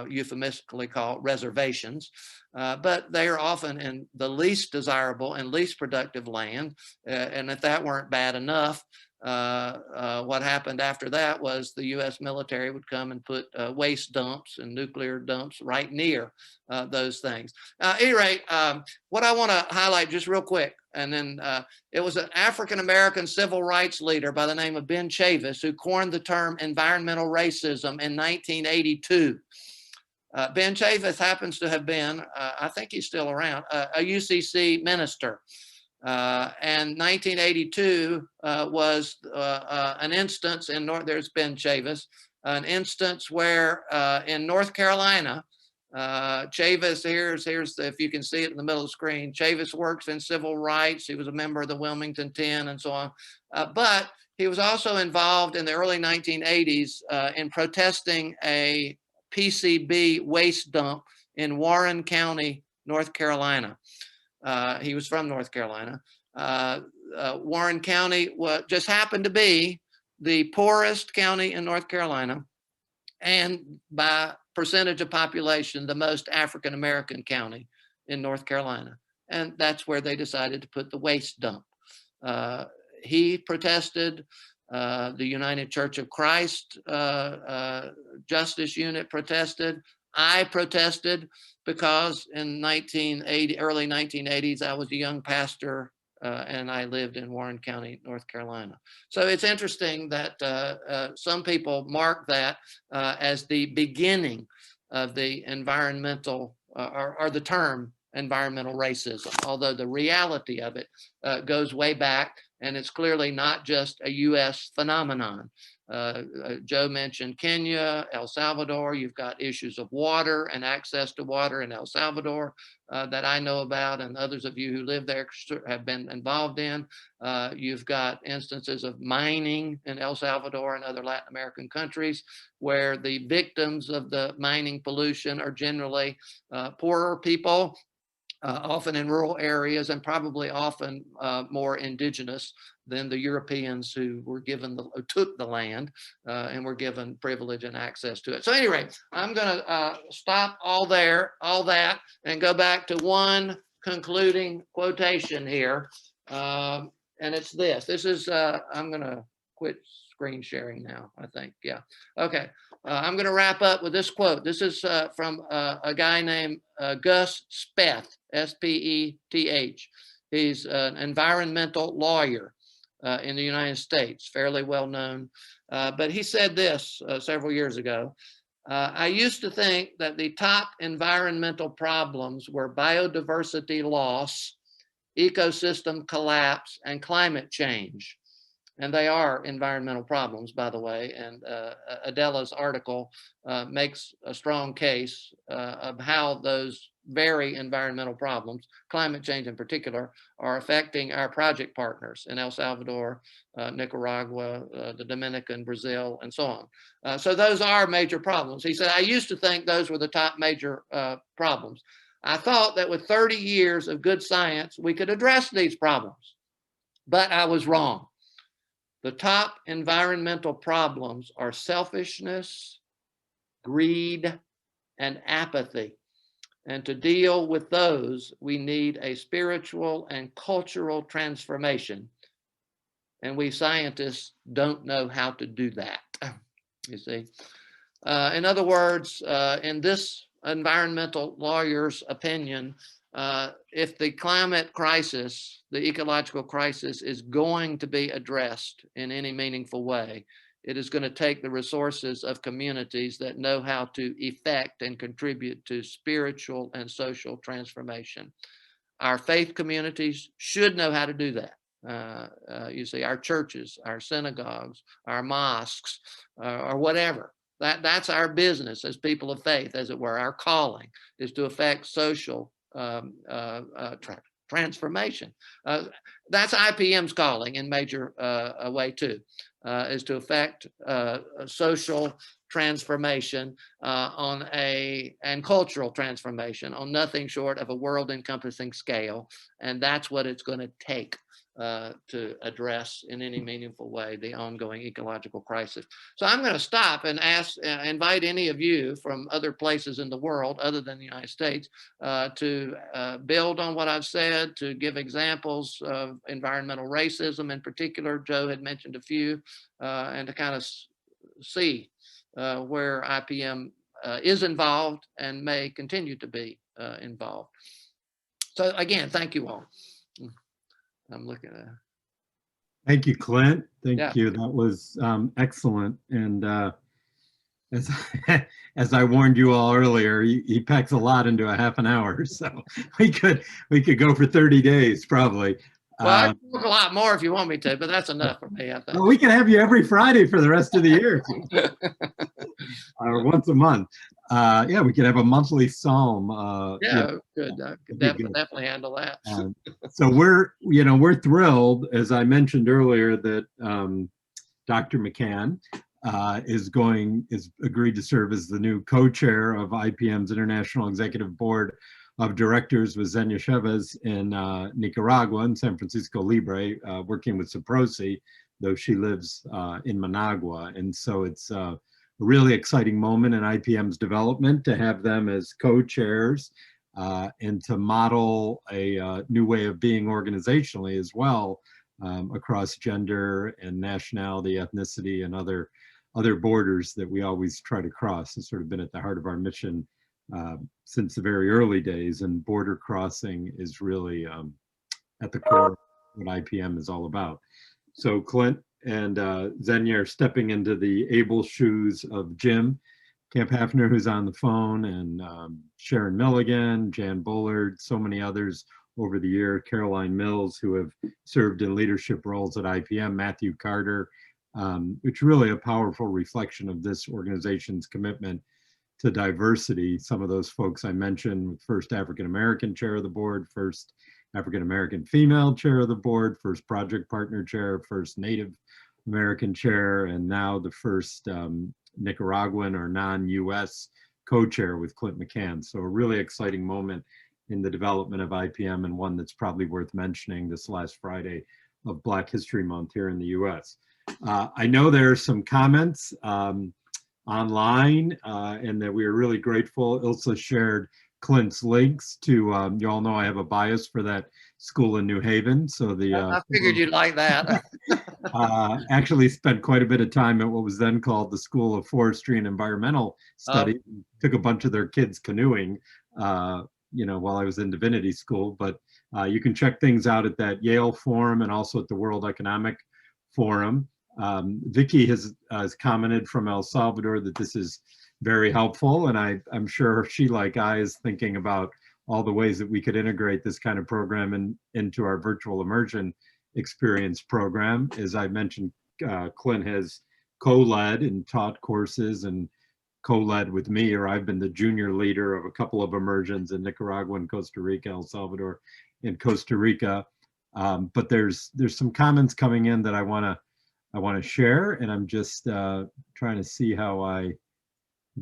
Speaker 2: euphemistically call reservations. But they are often in the least desirable and least productive land. And if that weren't bad enough, what happened after that was the US military would come and put waste dumps and nuclear dumps right near those things. At any rate, what I want to highlight just real quick, and then it was an African-American civil rights leader by the name of Ben Chavis who coined the term environmental racism in 1982. Ben Chavis happens to have been, I think he's still around, a UCC minister. And 1982 was an instance in there's Ben Chavis, an instance where in North Carolina, Chavis, here's if you can see it in the middle of the screen, Chavis works in civil rights. He was a member of the Wilmington 10 and so on. But he was also involved in the early 1980s in protesting a PCB waste dump in Warren County, North Carolina. He was from North Carolina. Warren County just happened to be the poorest county in North Carolina, and by percentage of population, the most African-American county in North Carolina. And that's where they decided to put the waste dump. He protested. The United Church of Christ Justice Unit protested. I protested because in early 1980s, I was a young pastor and I lived in Warren County, North Carolina. So it's interesting that some people mark that as the beginning of the environmental or the term environmental racism, although the reality of it goes way back, and it's clearly not just a US phenomenon. Joe mentioned Kenya, El Salvador. You've got issues of water and access to water in El Salvador that I know about, and others of you who live there have been involved in. You've got instances of mining in El Salvador and other Latin American countries where the victims of the mining pollution are generally poorer people, often in rural areas, and probably often more indigenous than the Europeans who were took the land and were given privilege and access to it. So anyway, I'm going to stop all that, and go back to one concluding quotation here, and it's this. This is I'm going to quit screen sharing now, I think. Yeah. Okay. I'm going to wrap up with this quote. This is from a guy named Gus Speth, S-P-E-T-H. He's an environmental lawyer in the United States, fairly well known. But he said this several years ago. I used to think that the top environmental problems were biodiversity loss, ecosystem collapse, and climate change. And they are environmental problems, by the way. And Adela's article makes a strong case of how those very environmental problems, climate change in particular, are affecting our project partners in El Salvador, Nicaragua, the Dominican, Brazil, and so on. So those are major problems. He said, I used to think those were the top major problems. I thought that with 30 years of good science, we could address these problems, but I was wrong. The top environmental problems are selfishness, greed, and apathy. And to deal with those, we need a spiritual and cultural transformation. And we scientists don't know how to do that, you see. In other words, in this environmental lawyer's opinion, if the climate crisis, the ecological crisis, is going to be addressed in any meaningful way, it is going to take the resources of communities that know how to effect and contribute to spiritual and social transformation. Our faith communities should know how to do that. You see, our churches, our synagogues, our mosques, or whatever. That's our business as people of faith, as it were. Our calling is to affect social transformation. That's IPM's calling in major way too, is to affect social transformation and cultural transformation on nothing short of a world-encompassing scale, and that's what it's going to take to address in any meaningful way the ongoing ecological crisis. So I'm going to stop and invite any of you from other places in the world other than the United States to build on what I've said, to give examples of environmental racism in particular. Joe had mentioned a few, and to kind of see where IPM is involved and may continue to be involved. So again, thank you all. I'm looking at.
Speaker 1: Thank you, Clint. Thank
Speaker 2: Yeah.
Speaker 1: you. That was excellent. And as as I warned you all earlier, he packs a lot into a half an hour, so we could go for 30 days probably.
Speaker 2: Well, I can talk a lot more if you want me to, but that's enough for me, I think.
Speaker 1: Well, we can have you every Friday for the rest of the year, or once a month. Yeah, we could have a monthly psalm.
Speaker 2: Yeah, good. I could definitely handle that.
Speaker 1: So we're thrilled, as I mentioned earlier, that Dr. McCann is agreed to serve as the new co-chair of IPM's International Executive Board of Directors with Xenia Chavez in Nicaragua and San Francisco Libre, working with Saprosi, though she lives in Managua. And so it's a really exciting moment in IPM's development to have them as co-chairs and to model a new way of being organizationally as well, across gender and nationality, ethnicity, and other borders that we always try to cross. It's sort of been at the heart of our mission since the very early days, and border crossing is really at the core of what IPM is all about. So Clint and Xenia are stepping into the able shoes of Jim Camp Hafner, who's on the phone, and Sharon Milligan, Jan Bullard, so many others over the year, Caroline Mills, who have served in leadership roles at IPM, Matthew Carter, which really a powerful reflection of this organization's commitment to diversity. Some of those folks I mentioned, first African-American chair of the board, first African-American female chair of the board, first project partner chair, first Native American chair, and now the first Nicaraguan or non-US co-chair with Clint McCann. So a really exciting moment in the development of IPM, and one that's probably worth mentioning this last Friday of Black History Month here in the US. I know there are some comments online, and that we are really grateful. Ilsa shared Clint's links to, you all know I have a bias for that school in New Haven. So
Speaker 2: I figured you'd like that.
Speaker 1: Actually spent quite a bit of time at what was then called the School of Forestry and Environmental Study. Took a bunch of their kids canoeing, while I was in divinity school. But you can check things out at that Yale Forum and also at the World Economic Forum. Vicky has commented from El Salvador that this is very helpful, and I'm sure she, like I, is thinking about all the ways that we could integrate this kind of program into our virtual immersion experience program. As I mentioned, Clint has co-led and taught courses and co-led with me, or I've been the junior leader of a couple of immersions in Nicaragua and Costa Rica, El Salvador and Costa Rica. But there's some comments coming in that I want to share, and I'm just trying to see how I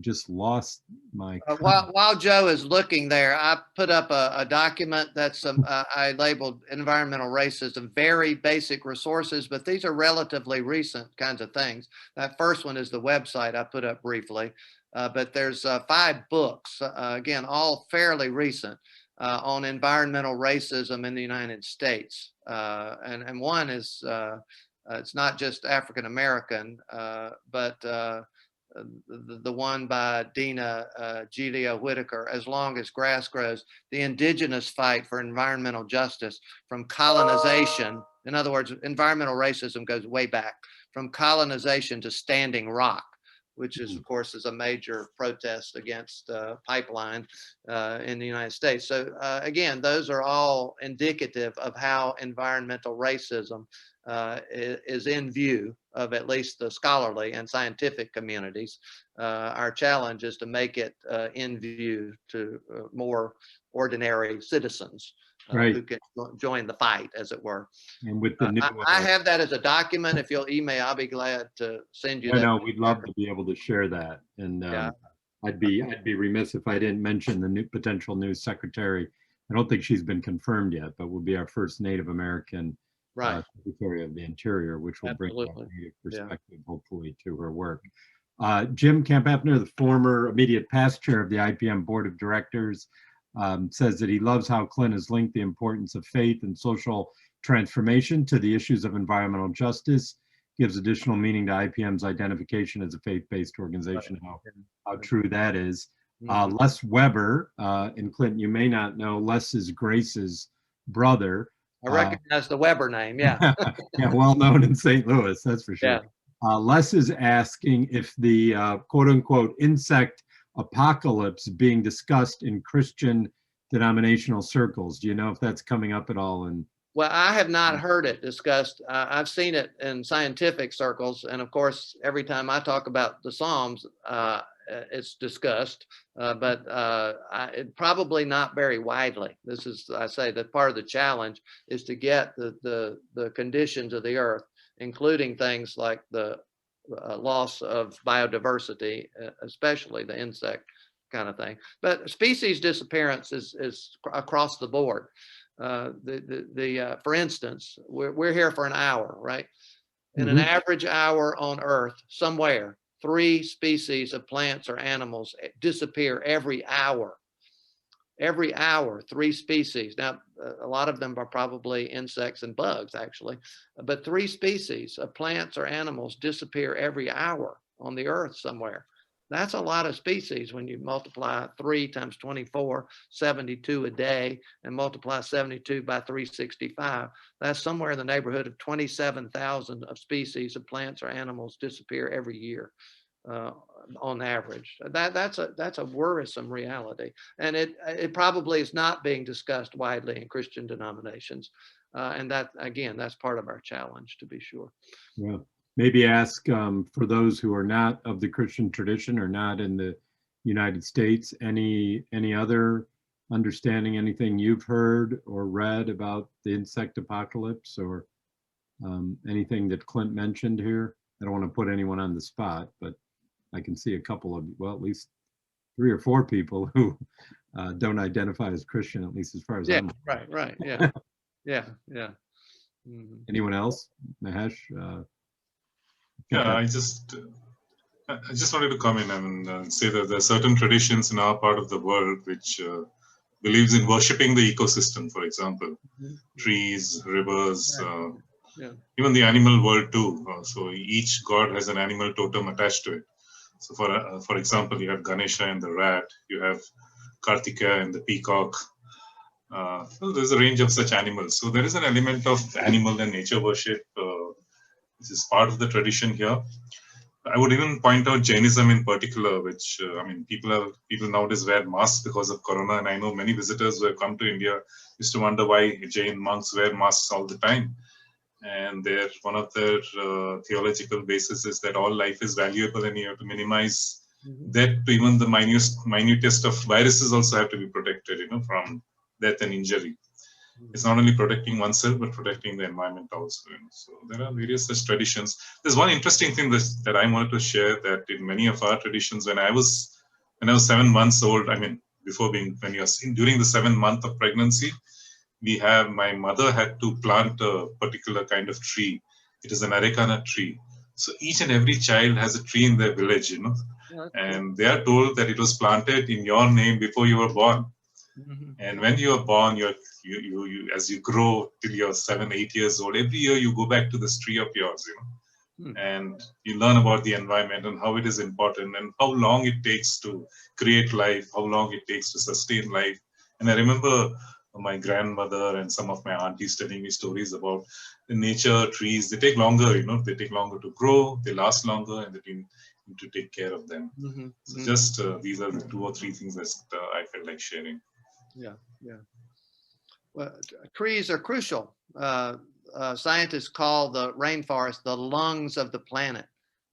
Speaker 1: just lost my.
Speaker 2: While Joe is looking there, I put up a document that's I labeled environmental racism, very basic resources, but these are relatively recent kinds of things. That first one is the website I put up briefly, but there's 5 books, again, all fairly recent, on environmental racism in the United States. And one is, it's not just African American, but the one by Dina Julia Whitaker, As Long as Grass Grows, the indigenous fight for environmental justice from colonization. In other words, environmental racism goes way back, from colonization to Standing Rock, which is, of course, is a major protest against pipeline in the United States. So again, those are all indicative of how environmental racism is in view of at least the scholarly and scientific communities. Our challenge is to make it in view to more ordinary citizens who can join the fight, as it were.
Speaker 1: And with the new,
Speaker 2: I have that as a document. If you'll email, I'll be glad to send you that.
Speaker 1: No, we'd love to be able to share that. And I'd be remiss if I didn't mention the new potential new secretary. I don't think she's been confirmed yet, but will be our first Native American Secretary of the Interior, which will bring a Native perspective, hopefully, to her work. Jim Campeffner, the former immediate past chair of the IPM Board of Directors, says that he loves how Clint has linked the importance of faith and social transformation to the issues of environmental justice, gives additional meaning to IPM's identification as a faith-based organization, how true that is. Les Weber, and Clint, you may not know, Les is Grace's brother.
Speaker 2: I recognize the Weber name, yeah.
Speaker 1: Yeah, well known in St. Louis, that's for sure. Yeah. Les is asking if the quote-unquote insect apocalypse being discussed in Christian denominational circles. Do you know if that's coming up at all?
Speaker 2: Well, I have not heard it discussed. I've seen it in scientific circles. And of course, every time I talk about the Psalms, it's discussed, but it probably not very widely. This is, I say, that part of the challenge is to get the conditions of the earth, including things like the loss of biodiversity, especially the insect kind of thing. But species disappearance is across the board. For instance, we're here for an hour, right? In an average hour on Earth, somewhere, 3 species of plants or animals disappear every hour. Every hour, 3 species. Now, a lot of them are probably insects and bugs, actually, but 3 species of plants or animals disappear every hour on the Earth somewhere. That's a lot of species when you multiply 3 times 24, 72 a day, and multiply 72 by 365. That's somewhere in the neighborhood of 27,000 of species of plants or animals disappear every year. On average, that's a worrisome reality, and it probably is not being discussed widely in Christian denominations, and that again, that's part of our challenge, to be sure.
Speaker 1: Yeah, maybe ask for those who are not of the Christian tradition or not in the United States, any other understanding, anything you've heard or read about the insect apocalypse, or anything that Clint mentioned here. I don't want to put anyone on the spot, but I can see a couple of, well, at least 3 or 4 people who don't identify as Christian, at least as far as I'm.
Speaker 2: Right, yeah, yeah.
Speaker 1: Anyone else, Mahesh?
Speaker 3: Yeah, I just wanted to come in and say that there are certain traditions in our part of the world which believes in worshipping the ecosystem. For example, trees, rivers. Even the animal world too. So each god has an animal totem attached to it. So for example, you have Ganesha and the rat, you have Kartikeya and the peacock. So there's a range of such animals. So there is an element of animal and nature worship, which is part of the tradition here. I would even point out Jainism in particular, which I mean, people nowadays wear masks because of Corona, and I know many visitors who have come to India used to wonder why Jain monks wear masks all the time. And one of their theological basis is that all life is valuable, and you have to minimize that to even the minutest of viruses also have to be protected, from death and injury. It's not only protecting oneself, but protecting the environment also. So there are various such traditions. There's one interesting thing that I wanted to share, that in many of our traditions, when I was 7 months old, I mean, during the 7th month of pregnancy, my mother had to plant a particular kind of tree. It is an arecana tree. So each and every child has a tree in their village, and they are told that it was planted in your name before you were born. And when you are born, you as you grow till you're 7, 8 years old, every year you go back to this tree of yours, and you learn about the environment and how it is important and how long it takes to create life, how long it takes to sustain life. And I remember my grandmother and some of my aunties telling me stories about the nature trees. They take longer, they take longer to grow, they last longer, and they've been to take care of them.
Speaker 2: Mm-hmm.
Speaker 3: So just these are the 2 or 3 things that I felt like sharing.
Speaker 2: Yeah, yeah. Well, trees are crucial. Scientists call the rainforest the lungs of the planet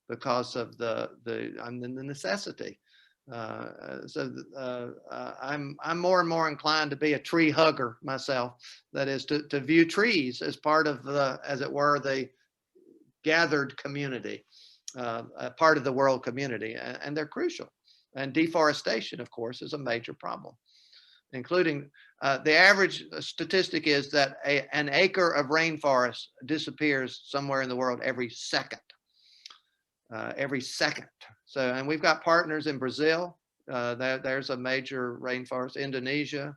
Speaker 2: because of the necessity. I'm more and more inclined to be a tree hugger myself. That is to view trees as part of the, as it were, the gathered community, a part of the world community, and they're crucial. And deforestation, of course, is a major problem, including the average statistic is that an acre of rainforest disappears somewhere in the world every second. So, and we've got partners in Brazil. There's a major rainforest. Indonesia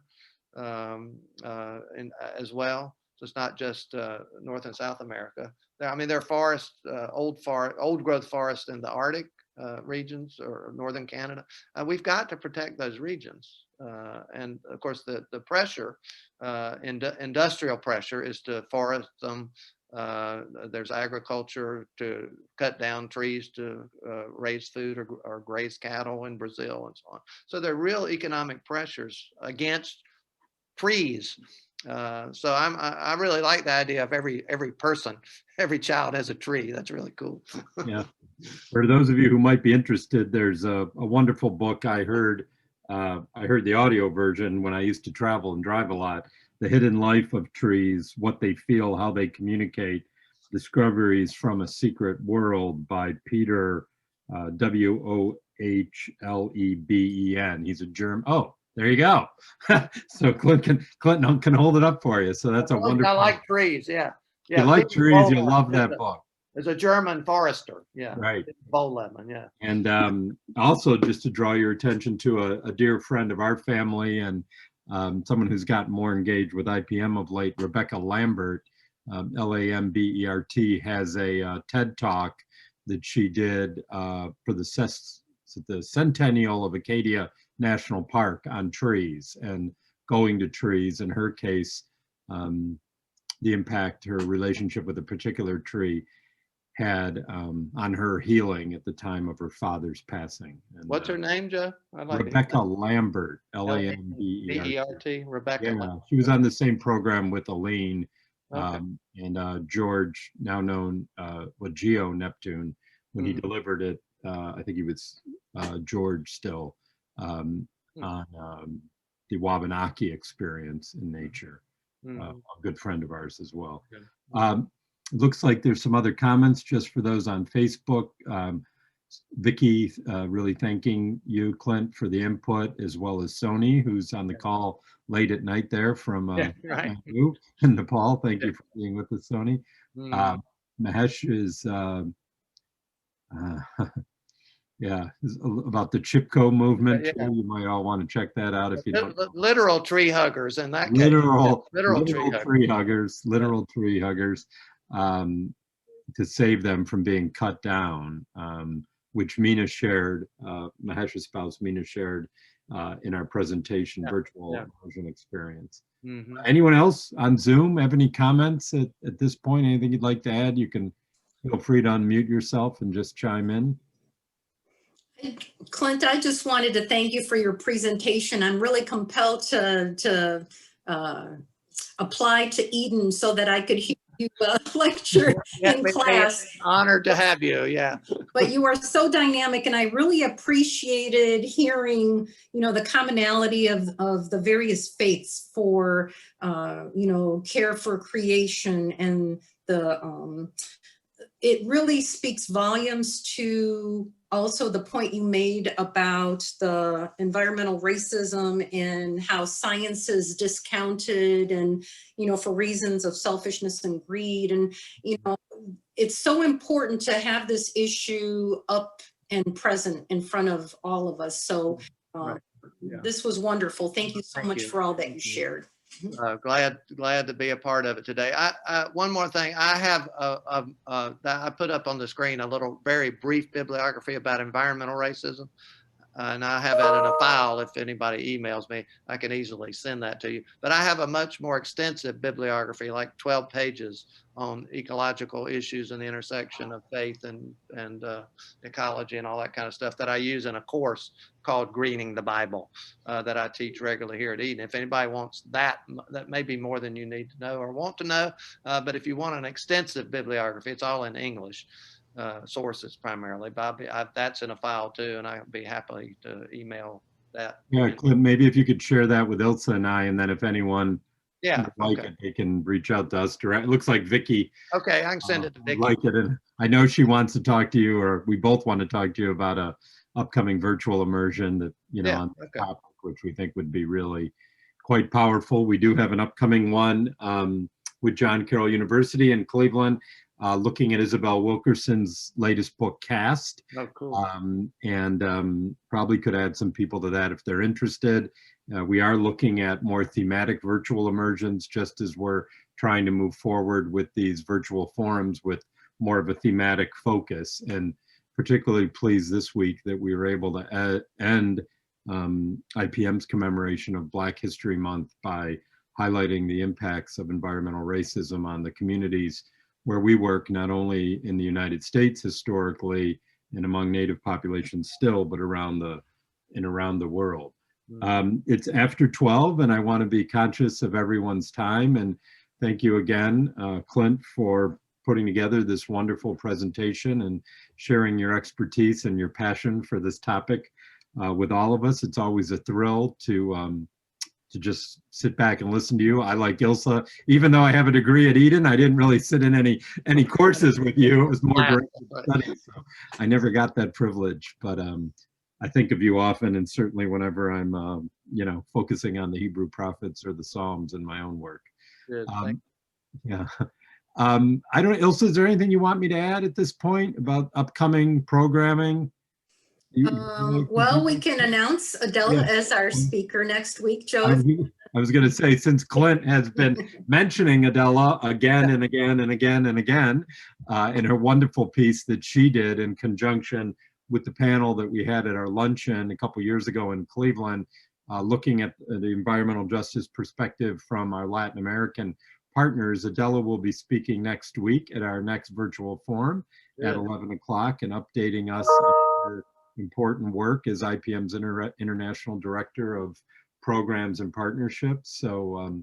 Speaker 2: as well. So it's not just North and South America. I mean, there are forests, old growth forests in the Arctic regions or northern Canada. We've got to protect those regions. And of course, the pressure, industrial pressure, is to forest them. There's agriculture to cut down trees to raise food or graze cattle in Brazil and so on. So there are real economic pressures against trees. So I really like the idea of every person, every child has a tree. That's really cool.
Speaker 1: Yeah. For those of you who might be interested, there's a wonderful book I heard the audio version when I used to travel and drive a lot. The Hidden Life of Trees, What They Feel, How They Communicate, Discoveries from a Secret World by Peter Wohleben. He's a German. Oh, there you go. So Clint can hold it up for you. So that's a wonderful.
Speaker 2: I like trees. Yeah.
Speaker 1: Yeah. You like trees, you'll love that book.
Speaker 2: There's a German forester. Yeah.
Speaker 1: Right.
Speaker 2: Wohleben. Yeah.
Speaker 1: And also just to draw your attention to a dear friend of our family and someone who's gotten more engaged with IPM of late, Rebecca Lambert, Lambert, has a TED Talk that she did for the centennial of Acadia National Park on trees and going to trees. In her case, the impact her relationship with a particular tree had on her healing at the time of her father's passing. And,
Speaker 2: what's her name, Joe?
Speaker 1: Rebecca Lambert, Lambert.
Speaker 2: Rebecca.
Speaker 1: Yeah, she was on the same program with Aline
Speaker 2: Okay.
Speaker 1: and George, now known Geo Neptune, when he delivered it. I think he was George still on the Wabanaki experience in nature. A good friend of ours as well. It looks like there's some other comments just for those on Facebook. Vicky, really thanking you, Clint, for the input, as well as Sony, who's on the call late at night there from Kathmandu in Nepal. Thank you for being with us, Sony. Mahesh is, about the Chipko movement.
Speaker 2: Yeah.
Speaker 1: You might all want to check that out if you don't.
Speaker 2: Literal tree huggers in that case.
Speaker 1: Literal
Speaker 2: tree huggers.
Speaker 1: Literal tree huggers. To save them from being cut down, which Mina shared, Mahesh's spouse Mina shared in our presentation, virtual immersion experience. Anyone else on Zoom have any comments at this point? Anything you'd like to add? You can feel free to unmute yourself and just chime in.
Speaker 4: Clint, I just wanted to thank you for your presentation. I'm really compelled to apply to Eden so that I could hear you lecture in class.
Speaker 2: Honored to have you. Yeah.
Speaker 4: But you are so dynamic, and I really appreciated hearing, the commonality of the various faiths for, care for creation, and it really speaks volumes to also the point you made about the environmental racism and how science is discounted and, for reasons of selfishness and greed. And, it's so important to have this issue up and present in front of all of us. So this was wonderful. Thank you so much for all that you shared.
Speaker 2: Glad to be a part of it today. One more thing, I have I put up on the screen a little very brief bibliography about environmental racism. And I have that in a file. If anybody emails me, I can easily send that to you. But I have a much more extensive bibliography, like 12 pages on ecological issues and the intersection of faith and ecology and all that kind of stuff that I use in a course called Greening the Bible that I teach regularly here at Eden. If anybody wants that, that may be more than you need to know or want to know. But if you want an extensive bibliography, it's all in English. Sources primarily, Bobby. That's in a file too, and I'd be happy to email that.
Speaker 1: Yeah, Clint, maybe if you could share that with Ilsa and I, and then if anyone
Speaker 2: would
Speaker 1: like it, they can reach out to us direct. It looks like Vicky.
Speaker 2: Okay, I can send it to Vicky.
Speaker 1: Like it, and I know she wants to talk to you, or we both want to talk to you about a upcoming virtual immersion that on the topic, which we think would be really quite powerful. We do have an upcoming one with John Carroll University in Cleveland. Looking at Isabel Wilkerson's latest book, Cast.
Speaker 2: Oh, cool.
Speaker 1: And probably could add some people to that if they're interested. We are looking at more thematic virtual immersions, just as we're trying to move forward with these virtual forums with more of a thematic focus. And particularly pleased this week that we were able to end IPM's commemoration of Black History Month by highlighting the impacts of environmental racism on the communities where we work, not only in the United States historically and among Native populations still, but around the world. It's after 12, and I want to be conscious of everyone's time. And thank you again, Clint, for putting together this wonderful presentation and sharing your expertise and your passion for this topic with all of us. It's always a thrill to just sit back and listen to you. I, like Ilsa, even though I have a degree at Eden, I didn't really sit in any courses with you. It was more direct study, so I never got that privilege. But I think of you often, and certainly whenever I'm, focusing on the Hebrew prophets or the Psalms in my own work.
Speaker 2: Good,
Speaker 1: yeah. I don't know, Ilsa, is there anything you want me to add at this point about upcoming programming?
Speaker 4: Well, we can announce Adela as our speaker next week, Joe.
Speaker 1: I was going to say, since Clint has been mentioning Adela again and again and again and again in her wonderful piece that she did in conjunction with the panel that we had at our luncheon a couple years ago in Cleveland, looking at the environmental justice perspective from our Latin American partners. Adela will be speaking next week at our next virtual forum at 11 o'clock and updating us on her important work as IPM's International Director of Programs and Partnerships. So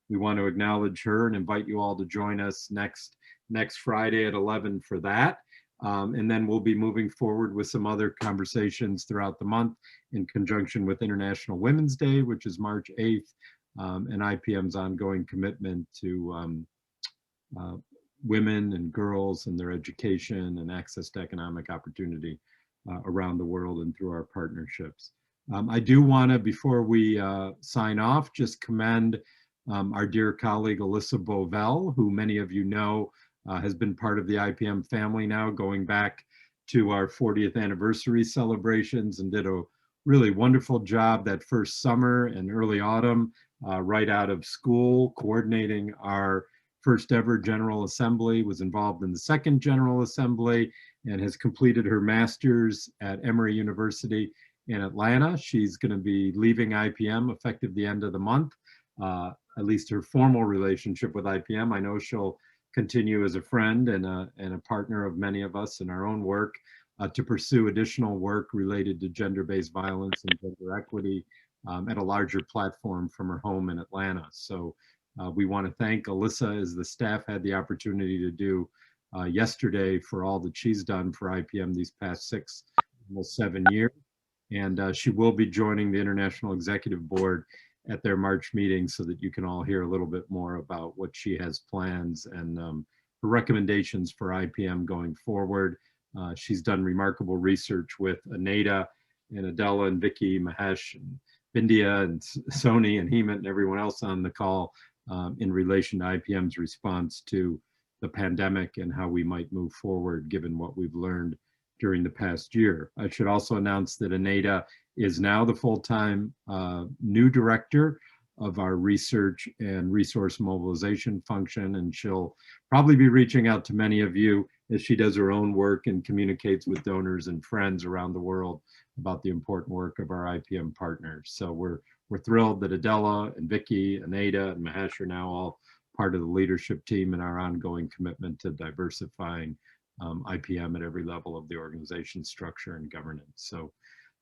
Speaker 1: we want to acknowledge her and invite you all to join us next Friday at 11 for that. And then we'll be moving forward with some other conversations throughout the month in conjunction with International Women's Day, which is March 8th, and IPM's ongoing commitment to women and girls and their education and access to economic opportunity around the world and through our partnerships. I do want to, before we sign off, just commend our dear colleague Alyssa Bovell, who many of you know has been part of the IPM family now, going back to our 40th anniversary celebrations, and did a really wonderful job that first summer and early autumn, right out of school, coordinating our first ever General Assembly, was involved in the second General Assembly, and has completed her master's at Emory University in Atlanta. She's going to be leaving IPM effective the end of the month, at least her formal relationship with IPM. I know she'll continue as a friend and a partner of many of us in our own work to pursue additional work related to gender-based violence and gender equity at a larger platform from her home in Atlanta. So we want to thank Alyssa, as the staff had the opportunity to do yesterday, for all that she's done for IPM these past 6, almost 7 years. And she will be joining the International Executive Board at their March meeting, so that you can all hear a little bit more about what she has plans and her recommendations for IPM going forward. She's done remarkable research with Aneta and Adela and Vicky, Mahesh, and Bindia and Sony and Hemant and everyone else on the call in relation to IPM's response to the pandemic and how we might move forward given what we've learned during the past year. I should also announce that Aneta is now the full-time new director of our research and resource mobilization function, and she'll probably be reaching out to many of you as she does her own work and communicates with donors and friends around the world about the important work of our IPM partners. So we're thrilled that Adela and Vicky and Ada and Mahesh are now all part of the leadership team in our ongoing commitment to diversifying IPM at every level of the organization structure and governance. So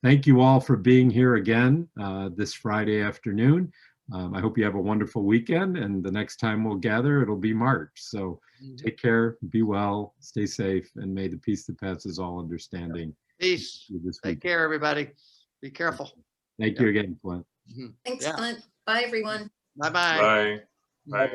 Speaker 1: thank you all for being here again this Friday afternoon. I hope you have a wonderful weekend, and the next time we'll gather, it'll be March. So take care, be well, stay safe, and may the peace that passes all understanding.
Speaker 2: Peace. Take care, everybody. Be careful.
Speaker 1: Thank you again, Clint.
Speaker 4: Thanks,
Speaker 2: Yeah.
Speaker 4: Clint. Bye, everyone.
Speaker 2: Bye-bye.
Speaker 3: Bye. Bye.